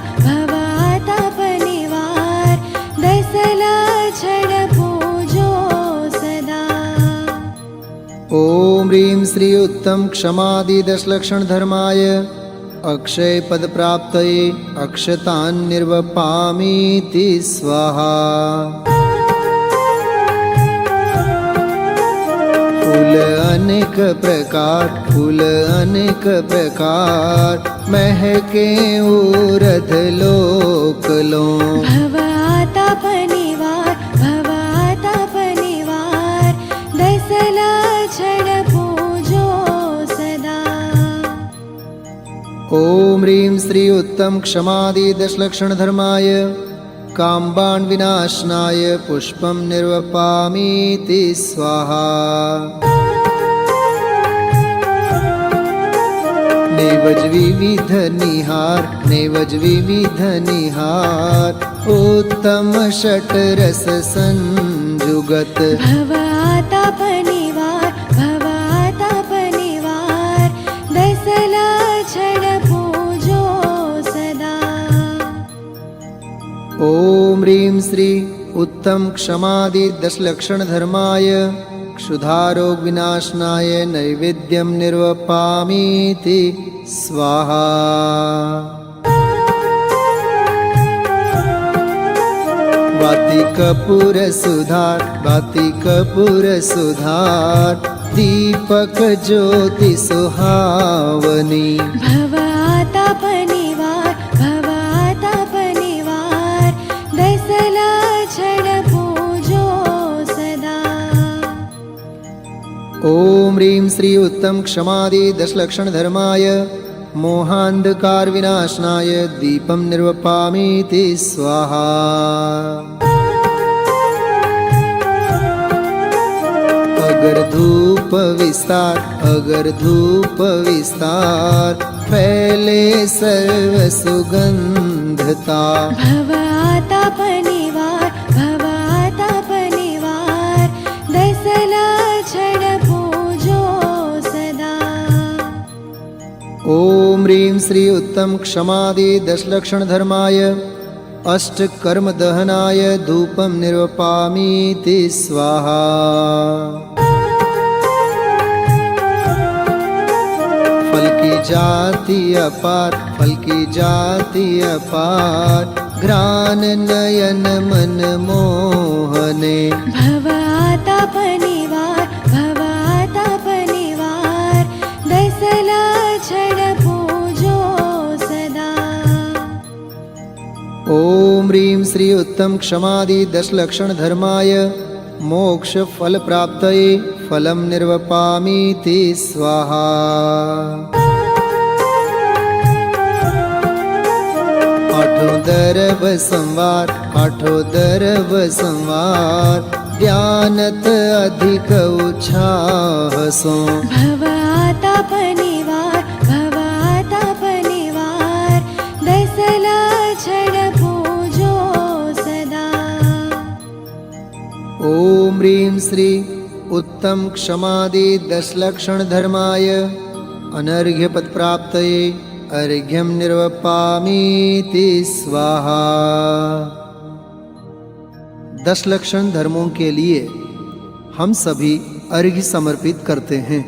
10 लक्षण पूजो सदा। ओम ह्रीं श्री उत्तम क्षमादि 10 लक्षण धर्माय अक्षय पद प्राप्तये अक्षतान् निर्वपामीति स्वाहा। फूल अनेक प्रकार महके ऊर्ध लोक लो। भवाताप निवार 10 लक्षण पूजो सदा। ओम ह्रीं श्री उत्तम क्षमादि 10 लक्षण धर्माय काम्बान् विनाशनाय पुष्पं निर्वपामीति स्वाहा। नेवज विविध निहार उत्तम षट रस संजुगत। भवाताप निवार 10 लक्षण पूजो सदा। ओम ह्रीं श्री उत्तम क्षमादि 10 लक्षण धर्माय क्षुधारोग विनाशनाय नैवेद्यं निर्वपामीति स्वाहा। वाति कपूर सुधार दीपक ज्योति सुहावनी। भवाताप निवार 10 लक्षण पूजो सदा। ओम ह्रीं श्री उत्तम क्षमादि 10 लक्षण धर्माय मोहांधकार विनाशनाय दीपं निर्वपामीति स्वाहा। अगर धूप विस्तार फैले सर्व सुगंधता। भवाताप निवार 10 लक्षण पूजो सदा। ओम ह्रीं श्री उत्तम क्षमादि 10 लक्षण धर्माय अष्टकर्मदहनाय धूपं निर्वपामीति स्वाहा। फल की जाति अपार, फल की जाति अपार, घ्राण नयन मन मोहने। भवाताप निवार, भवाताप निवार, दसला छड़ पूजो सदा। ओम ह्रीं श्री उत्तम क्षमादि 10 लक्षण धर्माय मोक्ष फल प्राप्तये फलं निर्वपामीति स्वाहा। आठों दरव संवार, आठों दरव संवार, ध्यानत अधिक उत्साह सो। भवाताप निवार, भवाताप निवार, दसला छड़ पूजो सदा। ओम ह्रीं श्री उत्तम क्षमादि 10 लक्षण धर्माय अनर्घ्य पद प्राप्तये अर्घ्यं निर्वपामीति स्वाहा। 10 लक्षण धर्मों के लिए हम सभी अर्घ्य समर्पित करते हैं।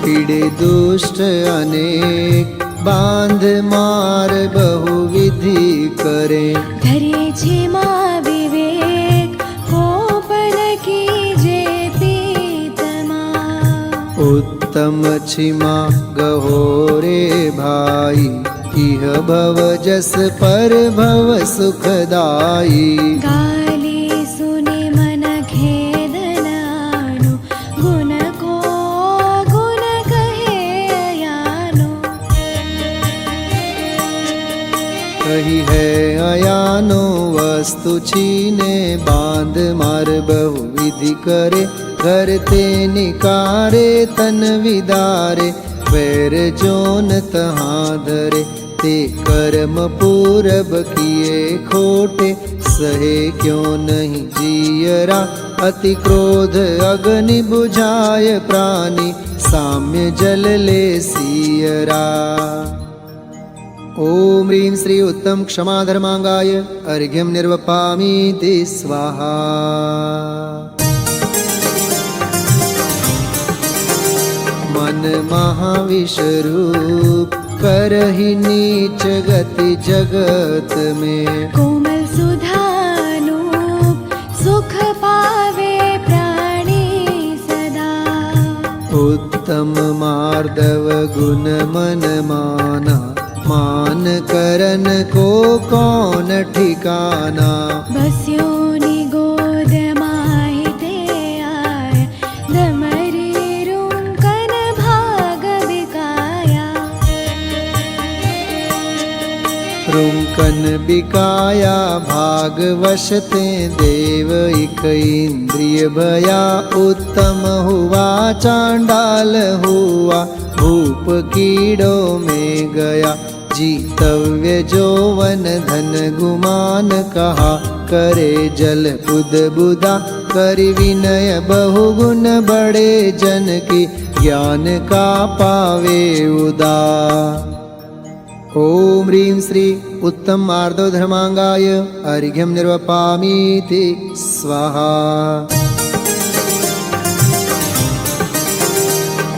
पीड़े दुष्ट अनेक, बांध मार बहुविधि करे। धरे क्षमा विवेक, कोपन कीजे पीतमा। उत्तम क्षमा गहोरे भाई, इह भव जस पर भव सुखदाई। गाली सुने मन खेदनानु, गुण को गुण कहे अयानो। कही है अयानो वस्तु छीने, बांध मार बहुविधि करे। घर ते निकारे तन विदारे, वैर जोन तहाँ धरे। ते कर्म पूरब किए खोटे, सहे क्यों नहीं जियरा। अति क्रोध अग्नि बुझाय प्राणी, साम्य जल ले सियरा। ओम ह्रीं श्री उत्तम क्षमा धर्मांगाय अर्घ्यं निर्वपामीति स्वाहा। मन महाविष रूप, करहि नीच गति जगत में। कोमल सुधानूप, सुख पावे प्राणी सदा। उत्तम मार्दव गुण मन माना, मान करन को कौन ठिकाना। बस्यो निगोद माहिते आय, दमरी रुंकन भाग बिकाया। रुंकन बिकाया भाग वशते, देव इक इंद्रिय भया। उत्तम हुआ चांडाल हुआ, भूप कीड़ो में गया। जीतव्य जोवन धन गुमान, कहा करे जल बुद बुदा। करि विनय बहुगुण बड़े जन की, ज्ञान का पावे उदा। ओम ह्रीं श्री उत्तम मार्दव धर्मांगाय अर्घ्यं निर्वपामीति स्वाहा।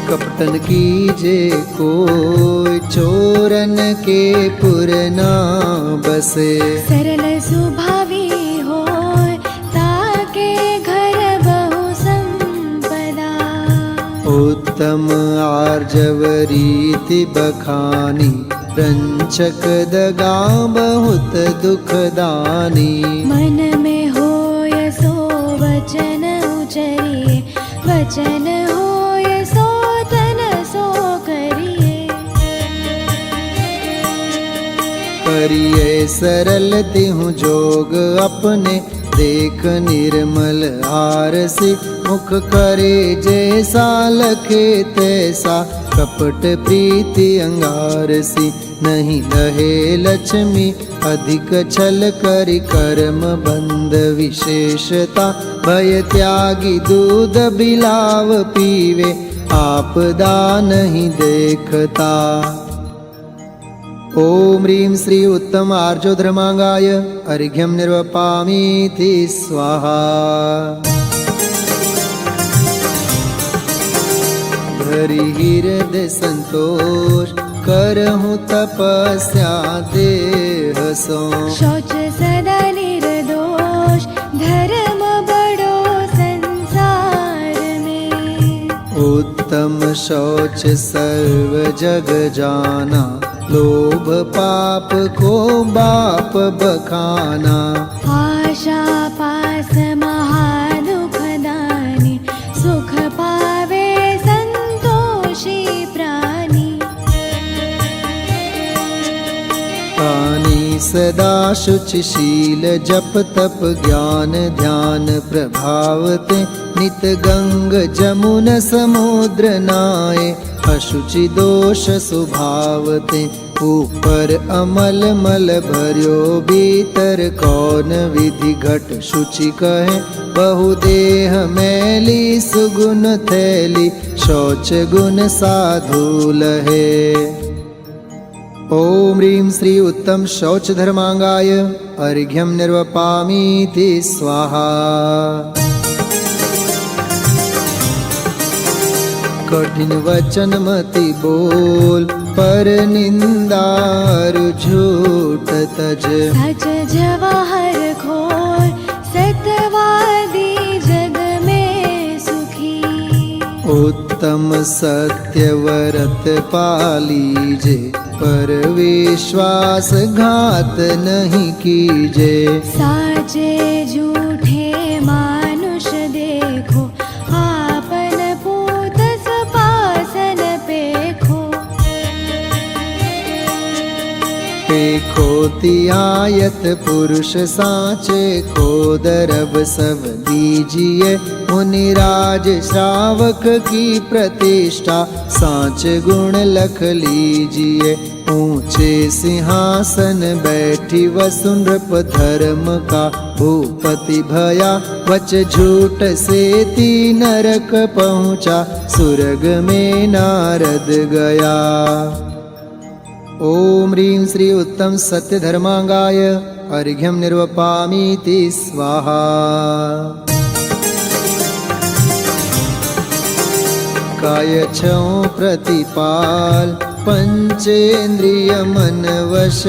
कपटन कीजे कोई, चोरन के पुर ना बसे। सरल सुभावी होय, ताके घर बहु संपदा। उत्तम आर्जव रीति बखानी, रंचक दगा बहुत दुखदानी। मन में होय सो वचन उचरिए, वचन होय सो तन सो करिए। करिए सरल तिहु जोग अपने, देख निर्मल आरसी। मुख करे जैसा लखे तैसा, कपट प्रीति अंगारसी। नहीं लहे लक्ष्मी अधिक छल करि, कर्म बंध विशेषता। भय त्यागी दूध बिलाव पीवे, आपदा नहीं देखता। ॐ ह्रीं श्री उत्तम आर्जोधर्माङ्गाय अर्घ्यं निर्वपामीति स्वाहा। धरि हृदय संतोष करहूँ तपस्या देह सो। शौच सदा निर्दोष धर्म बड़ो संसार में। उत्तम शौच सर्व जग जाना, लोभ पाप को बाप बखाना। आशा पास महादुख दानी, सुख पावे संतोषी प्राणी। पानी सदा शुचिशील जप तप ज्ञान ध्यान प्रभावते। नित गंग जमुन समुद्र नाये, अशुचि दोष स्वभावते। ऊपर अमल मल भर्यो भीतर, कौन विधि घट शुचि कहे। बहुदेह मैली सुगुण थैली, शौच गुण साधु लहे। ॐ ह्रीं श्री उत्तम शौच धर्मांगाय अर्घ्यं निर्वपामीति स्वाहा। कठिन वचन मति बोल, पर निंदार झूठ तज। सच जवाहर खोर, सत्यवादी जग में सुखी। उत्तम सत्य व्रत पालीजे, पर विश्वास घात नहीं कीजे। साचे झूठे मानुष देखो, आपन पूत सपासन पेखो। पेखो तियायत पुरुष साचे, खोदरब सब दीजिए। मुनिराज श्रावक की प्रतिष्ठा, सांच गुण लख लीजिए। ऊंचे सिंहासन बैठी वसुनृप, धर्म का भूपति भया। वच झूठ से तीन नरक पहुँचा, सुरग में नारद गया। ॐ ह्रीं श्री उत्तम सत्य धर्मांगाय अर्घ्यं निर्वपामीति स्वाहा। काय छौ प्रतिपाल, पंचेन्द्रिय मन वश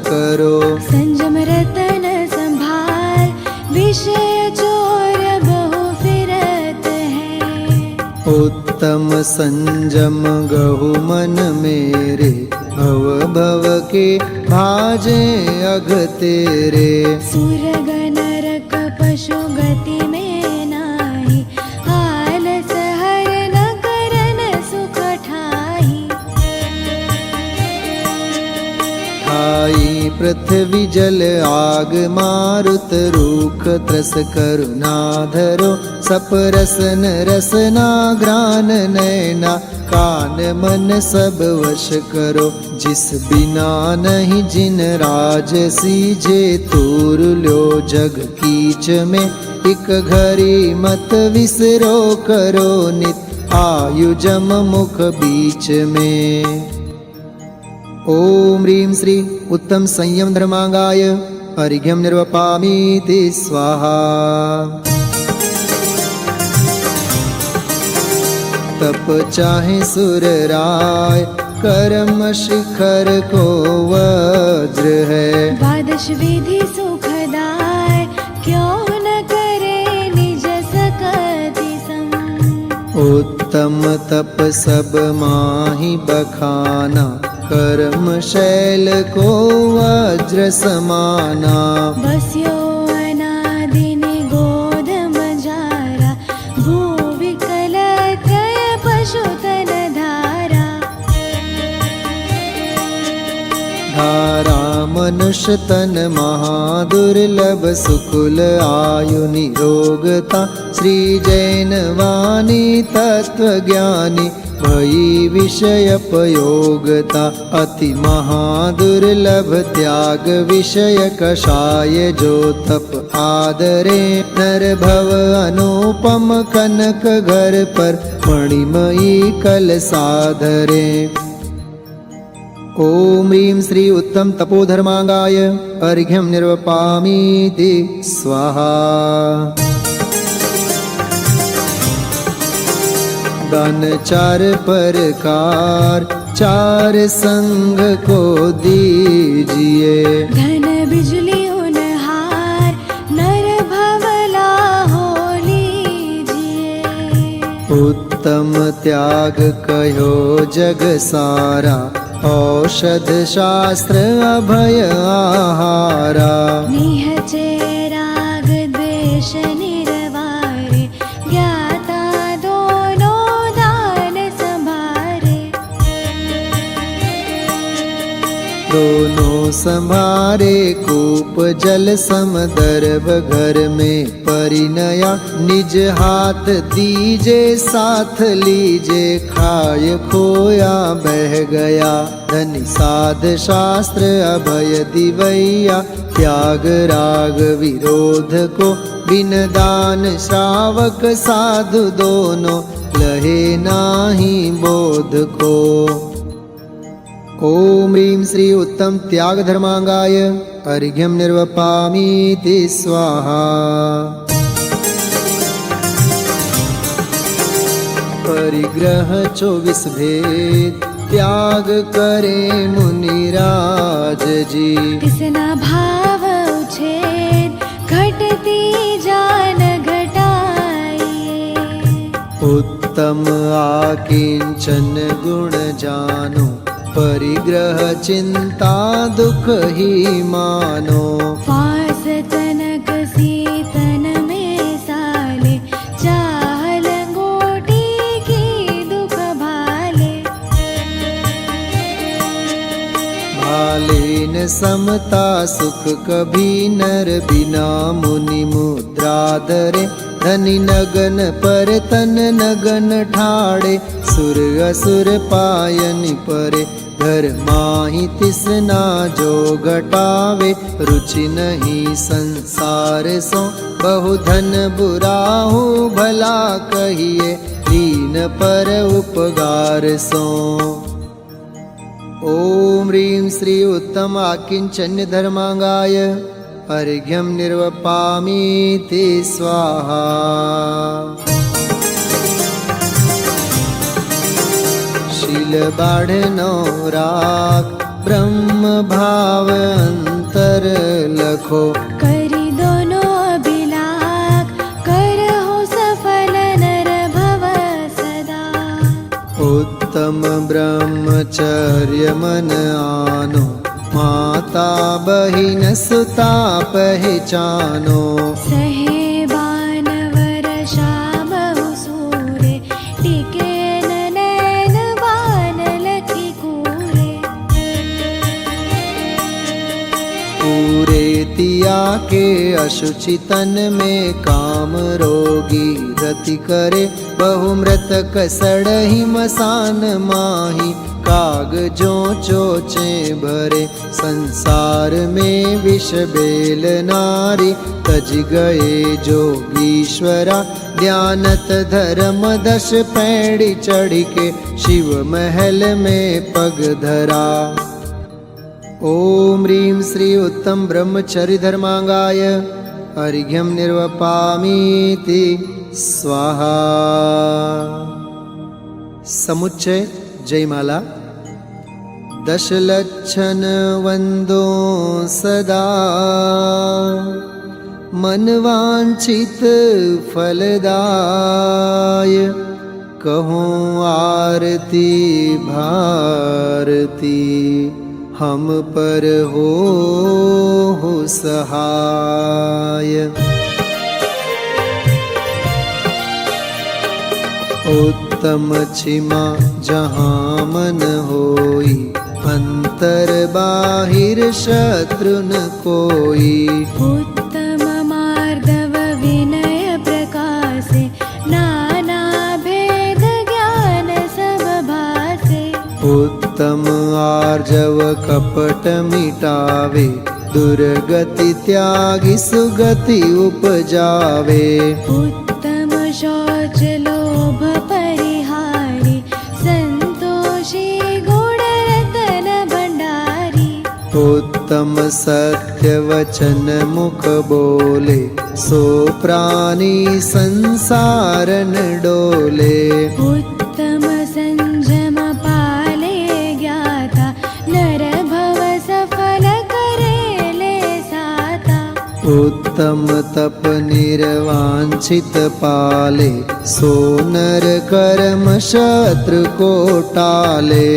करो। संयम रतन संभाल, विषय चोर बहु फिरत है। उत्तम संयम गहु मन मेरे, भव भव के भाजे अघ तेरे। सुरग नरक पशु गति में नाही, आलस हर न करन सुख ठाई। ठाई पृथ्वी जल आग मारुत, रूख त्रस करुणा धरो। सप रसन रसना घ्राण नैना, कान मन सब वश करो। जिस बिना नहीं जिन राज सीजे, तूर ल्यो जग कीच में। एक घड़ी मत विसरो करो नित, आयु जम मुख बीच में। ॐ ह्रीं श्री उत्तम संयम धर्मांगाय अर्घ्यं निर्वपामीति स्वाहा। तप चाहे सुर राय, कर्म शिखर को वज्र है। द्वादश विधि सुखदाय, क्यों न करे निज सकति सम। उत्तम तप सब माहि बखाना, कर्म शैल को वज्र समाना। बस्यो अनादि निगोध मजारा, भू विकल त्रय पशुतन धारा। धारा मनुष्य तन महादुर्लभ, सुकुल आयु निरोगता। श्री जैन वाणी तत्व ज्ञानी, भई विषय पयोगता। अति महादुर्लभ त्याग विषय कषाय, जो तप आदरे। नर भव अनुपम कनक घर, पर मणिमयी कल साधरे। ॐ ह्रीं श्री उत्तम संयम धर्मांगाय अर्घ्यं निर्वपामीति स्वाहा। काय छौ प्रतिपाल, पंचेन्द्रिय मन वश करो। संयम रतन संभाल, विषय चोर बहु फिरत है। उत्तम संयम धर्मांगाय अर्घ्यं निर्वपामीति स्वाहा। ॐ ह्रीं श्री उत्तम तपोधर्मांगाय अर्घ्यं निर्वपामीति स्वाहा। दान चार प्रकार चार संग को दीजिए, धन बिजली उनहार नर भवला हो लीजिए। उत्तम त्याग कहो जग सारा, औषध शास्त्र अभय आहारा। निहचे राग द्वेष निरवारे, ज्ञाता दोनों दान संभारे। दोनों संभारे कूप जल समदर्भ, घर में परिणया निज हाथ दीजे साथ लीजे। खाय खोया बह गया धनि साध शास्त्र अभय दिवैया। त्याग राग विरोध को बिन दान श्रावक साधु दोनों, लहे नाही बोध को। ॐ ह्रीं श्री उत्तम त्याग धर्मांगाय अर्घ्यं निर्वपामीति स्वाहा। परिग्रह 24 भेद त्याग करे मुनिराज जी। तिसना भाव उछेद घटती जान घटाइए। उत्तम आकिंचन गुण जानो, परिग्रह चिंता दुख ही मानो। फास तनक सीतन में साले, चाह लंगोटी की दुख भाले। भालेन समता सुख कभी नर बिना, मुनि मुद्रा धरे धनि नगन पर तन नगन ठाड़े। सुर असुर पायन परे, घर माही तिसना जो घटावे। रुचि नहीं संसार सो, बहु धन बुराहु भला कहिए। दीन पर उपगार सो। ॐ ह्रीं श्री उत्तम आकिंचन्य धर्मांगाय अर्घ्यं निर्वपामीति स्वाहा। शील बाढ़नो राग ब्रह्म भाव अंतर लखो। करी दोनों अभिलाख, करहु सफल नर भव सदा। उत्तम ब्रह्मचर्य मन आनो, माता बहिन सुता पहचानो। सहे बानवर बहु सूरे, टिके नैन बान लखी कूरे। पूरे तिया के अशुचि तन में काम रोगी रति करे। बहु मृतक सड़ही मसान माही, कागजों चोचे भरे। संसार में विष बेल नारी, तज गए जोगीश्वरा। ध्यानत धर्म 10 पैड़ी चढ़ के, शिव महल में पग धरा। ॐ ह्रीं श्री उत्तम ब्रह्मचर्य धर्मांगाय अर्घ्यं निर्वपामीति स्वाहा। समुच्चय जयमाला। 10 लक्षण वंदो सदा, मनवांछित फलदाय। कहूँ आरती भारती, हम पर हो सहाय। उत्तम छिमा जहाँ मन होई, अंतर बाहिर शत्रु न कोई। उत्तम मार्दव विनय प्रकाशे, नाना भेद ज्ञान सब भासे। उत्तम आर्जव कपट मिटावे, दुर्गति त्यागी सुगति उपजावे। उत्तम शौच लोभ परिहारी, संतोषी गुण रतन भंडारी। उत्तम सत्य वचन मुख बोले, सो प्राणी संसार न डोले। उत्तम संयम पाले ज्ञाता, नर भव सफल करेले साता। उत्तम तप निर्वांछित पाले, सो नर कर्म शत्रु को टाले।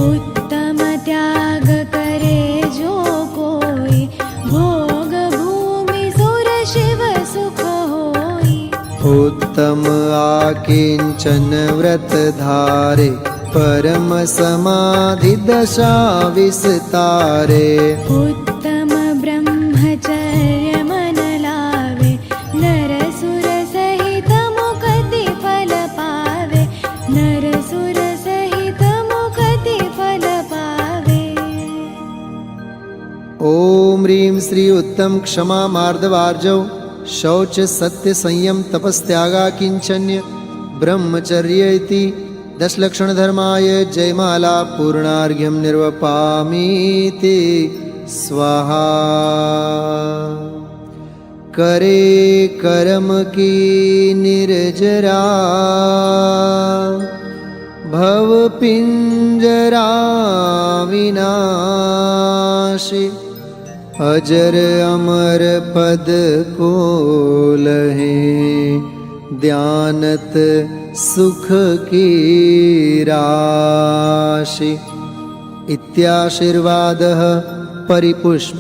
उत्तम त्याग करे जो कोई, भोग भूमि सुर शिव सुख होई। उत्तम आकिंचन व्रत धारे, परम समाधि दशा विस्तारे। उत्तम ब्रह्मचर्य मन लावे, नर सुर सहित मुक्ति फल पावे। नर सुर सहित मुक्ति फल पावे। ओम ह्रीं श्री उत्तम क्षमा मार्दवार्जव, शौच सत्य संयम तपस्त्यागा किंचन्य ब्रह्मचर्य इति दशलक्षण धर्माय जयमाला पूर्णार्घ्यं निर्वपामीति स्वाहा। करे कर्म की निर्जरा, भव पिंजरा विनाशी। अजर अमर पद को लहे, ध्यानत सुख की राशि। इत्याशीर्वादः परिपुष्पाञ्जलिं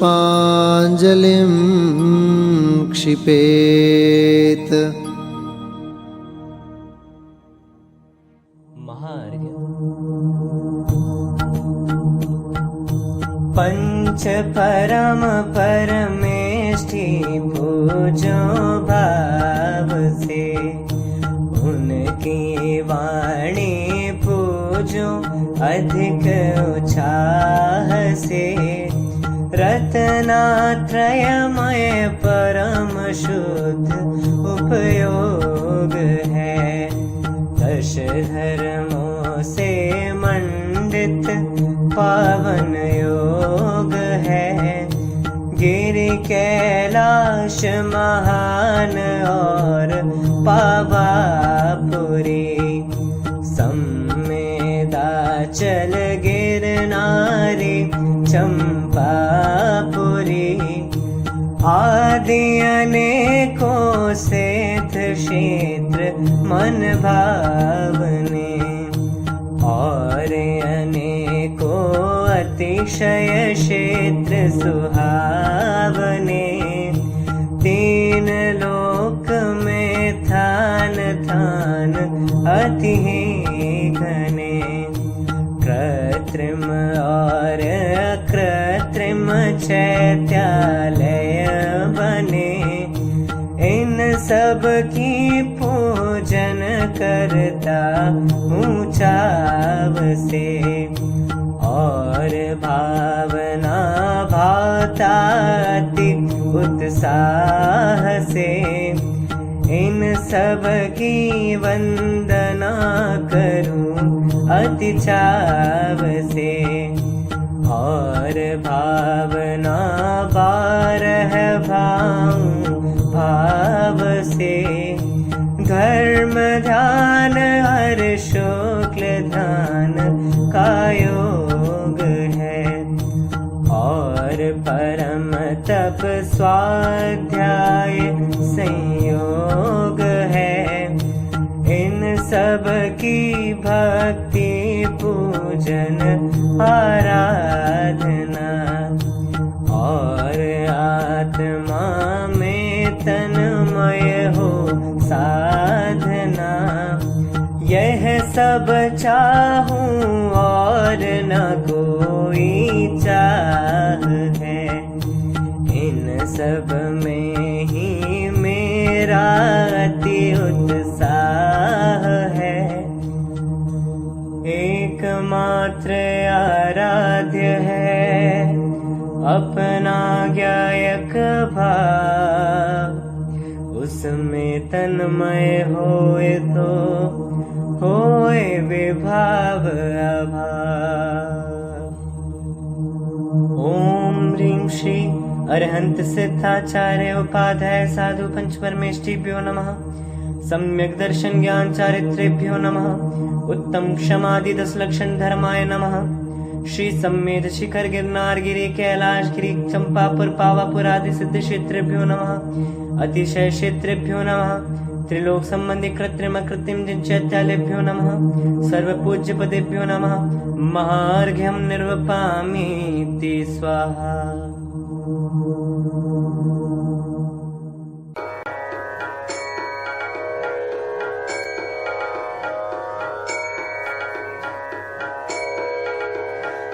क्षिपेत्। महार्घ्य। पंच परम परमेष्ठि पूजो भाव से, उनकी वाणी पूजो अधिक उत्साह से। रत्नात्रयमय परम शुद्ध उपयोग है, दश धर्मों से मंडित पावन योग है। गिरि कैलाश महान और पावापुरी, सम्मेदाचल गिरनारी चंपापुरी। आदि अनेकों तीर्थ क्षेत्र मन भावने, और अनेकों अतिशय क्षेत्र सुहावने। तीन लोक में थान थान अति ही घने, कृत्रिम और अकृत्रिम चैत्यालय बने। इन सब की पूजन करता ऊंचाव से, और भावना भाता अति उत्साह से। इन सब की वंदना करूं अति चाव से, और भावना बारह भाव से। धर्म ध्यान हर शुक्ल ध्यान का योग है, और परम तप स्वाध्याय संयोग है। इन सब की भक्ति पूजन आराधना, और आत्मा में तन्मय हो साधना। यह सब चाहूं और न कोई चाह है, इन सब में ही मेरा अति उत्साह है। एकमात्र आराध्य है अपना ज्ञायक भाव, उसमें तन्मय होए तो होए विभाव अभाव। ओम ह्रीं श्री अरहंत सिद्धाचार्य उपाध्याय साधु पंच परमेष्टिभ्यो नमः। सम्यक दर्शन ज्ञान चारित्रेभ्यो नमः। उत्तम क्षमादि 10 लक्षण धर्माय नमः। श्री सम्मेद शिखर गिरनार गिरी कैलाश गिरी चंपापुर पावापुर आदि सिद्ध क्षेत्रेभ्यो नमः। अतिशय क्षेत्रेभ्यो नमः। त्रिलोक संबंधी कृत्रिम कृत्रिम चैत्यालेभ्यो नमः। सर्व पूज्य पदेभ्यो नमः। महार्घ्यं निर्वपामीति स्वाहा।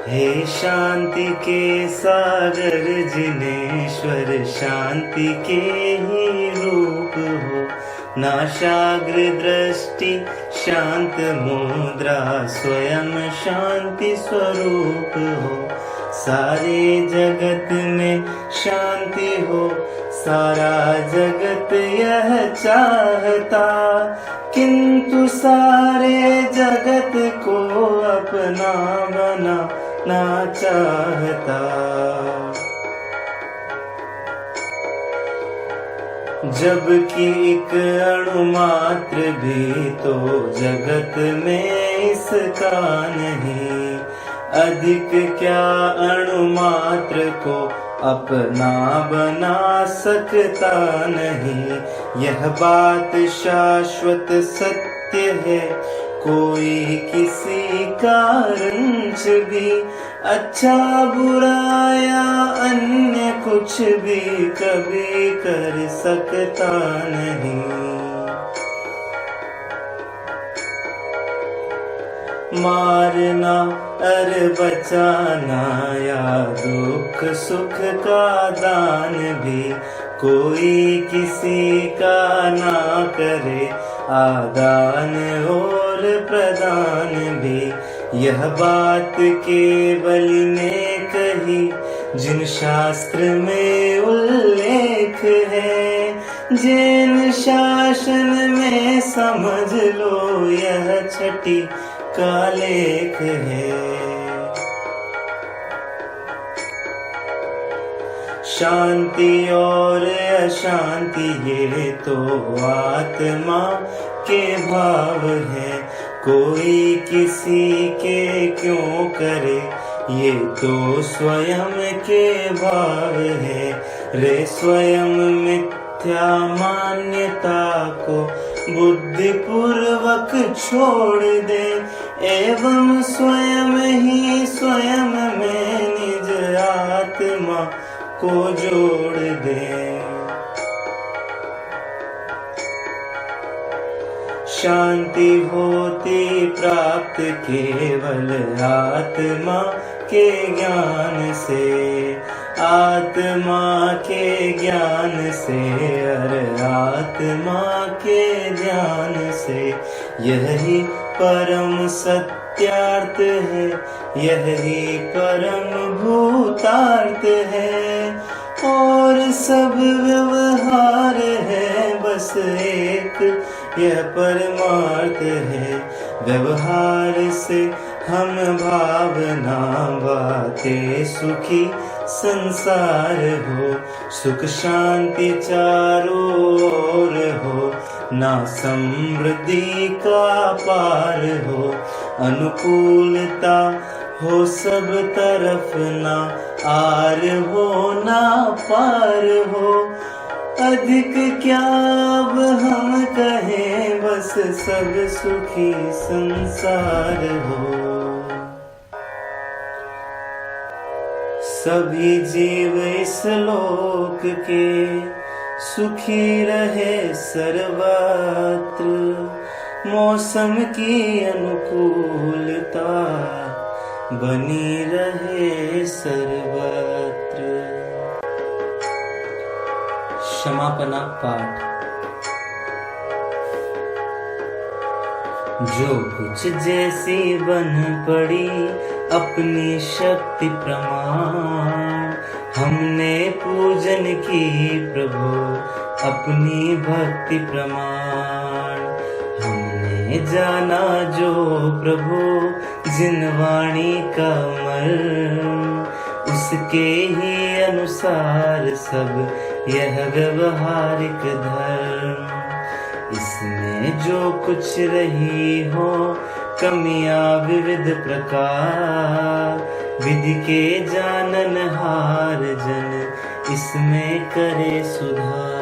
हे शांति के सागर जिनेश्वर, शांति के ही रूप हो। नाशाग्र दृष्टि शांत मुद्रा, स्वयं शांति स्वरूप हो। सारे जगत में शांति हो, सारा जगत यह चाहता, किंतु सारे जगत को अपना बनाना चाहता। जबकि एक अणु मात्र भी तो जगत में इसका नहीं, अधिक क्या अणु मात्र को अपना बना सकता नहीं। यह बात शाश्वत सत्य है, कोई किसी का रंच भी, अच्छा बुरा या अन्य कुछ भी कभी कर सकता नहीं। मारना और बचाना या दुख सुख का दान भी कोई किसी का ना करे, आदान और प्रदान भी। यह बात केवल ने कही जिन शास्त्र में उल्लेख है, जैन शासन में समझ लो यह छठी का लेख है। शांति और अशांति ये तो आत्मा के भाव है, कोई किसी के क्यों करे, ये तो स्वयं के भाव है। रे स्वयं मिथ्या मान्यता को बुद्धि पूर्वक छोड़ दे, एवं स्वयं ही स्वयं में निज आत्मा को जोड़ दे। शांति होती प्राप्त केवल आत्मा के ज्ञान से, आत्मा के ज्ञान से और आत्मा के ध्यान से। यही परम सत्यार्थ है, यही परम भूतार्थ है, और सब व्यवहार है बस एक यह परमार्थ है। व्यवहार से हम भावना बातें सुखी संसार हो, सुख शांति चारों ओर हो, ना समृद्धि का पार हो। अनुकूलता हो सब तरफ, ना आर हो ना पार हो। अधिक क्या अब हम कहें, बस सब सुखी संसार हो। सभी जीव इस लोक के सुखी रहे सर्वत्र, मौसम की अनुकूलता बनी रहे सर्वत्र। क्षमापना पाठ। जो कुछ जैसी बन पड़ी अपनी शक्ति प्रमाण, हमने पूजन की प्रभु अपनी भक्ति प्रमाण। हमने जाना जो प्रभु जिन वाणी का मर्म, उस उसके ही अनुसार सब यह व्यवहारिक धर्म। इसमें जो कुछ रही हो कमियां विविध प्रकार, विधि के जाननहार जन इसमें करे सुधार।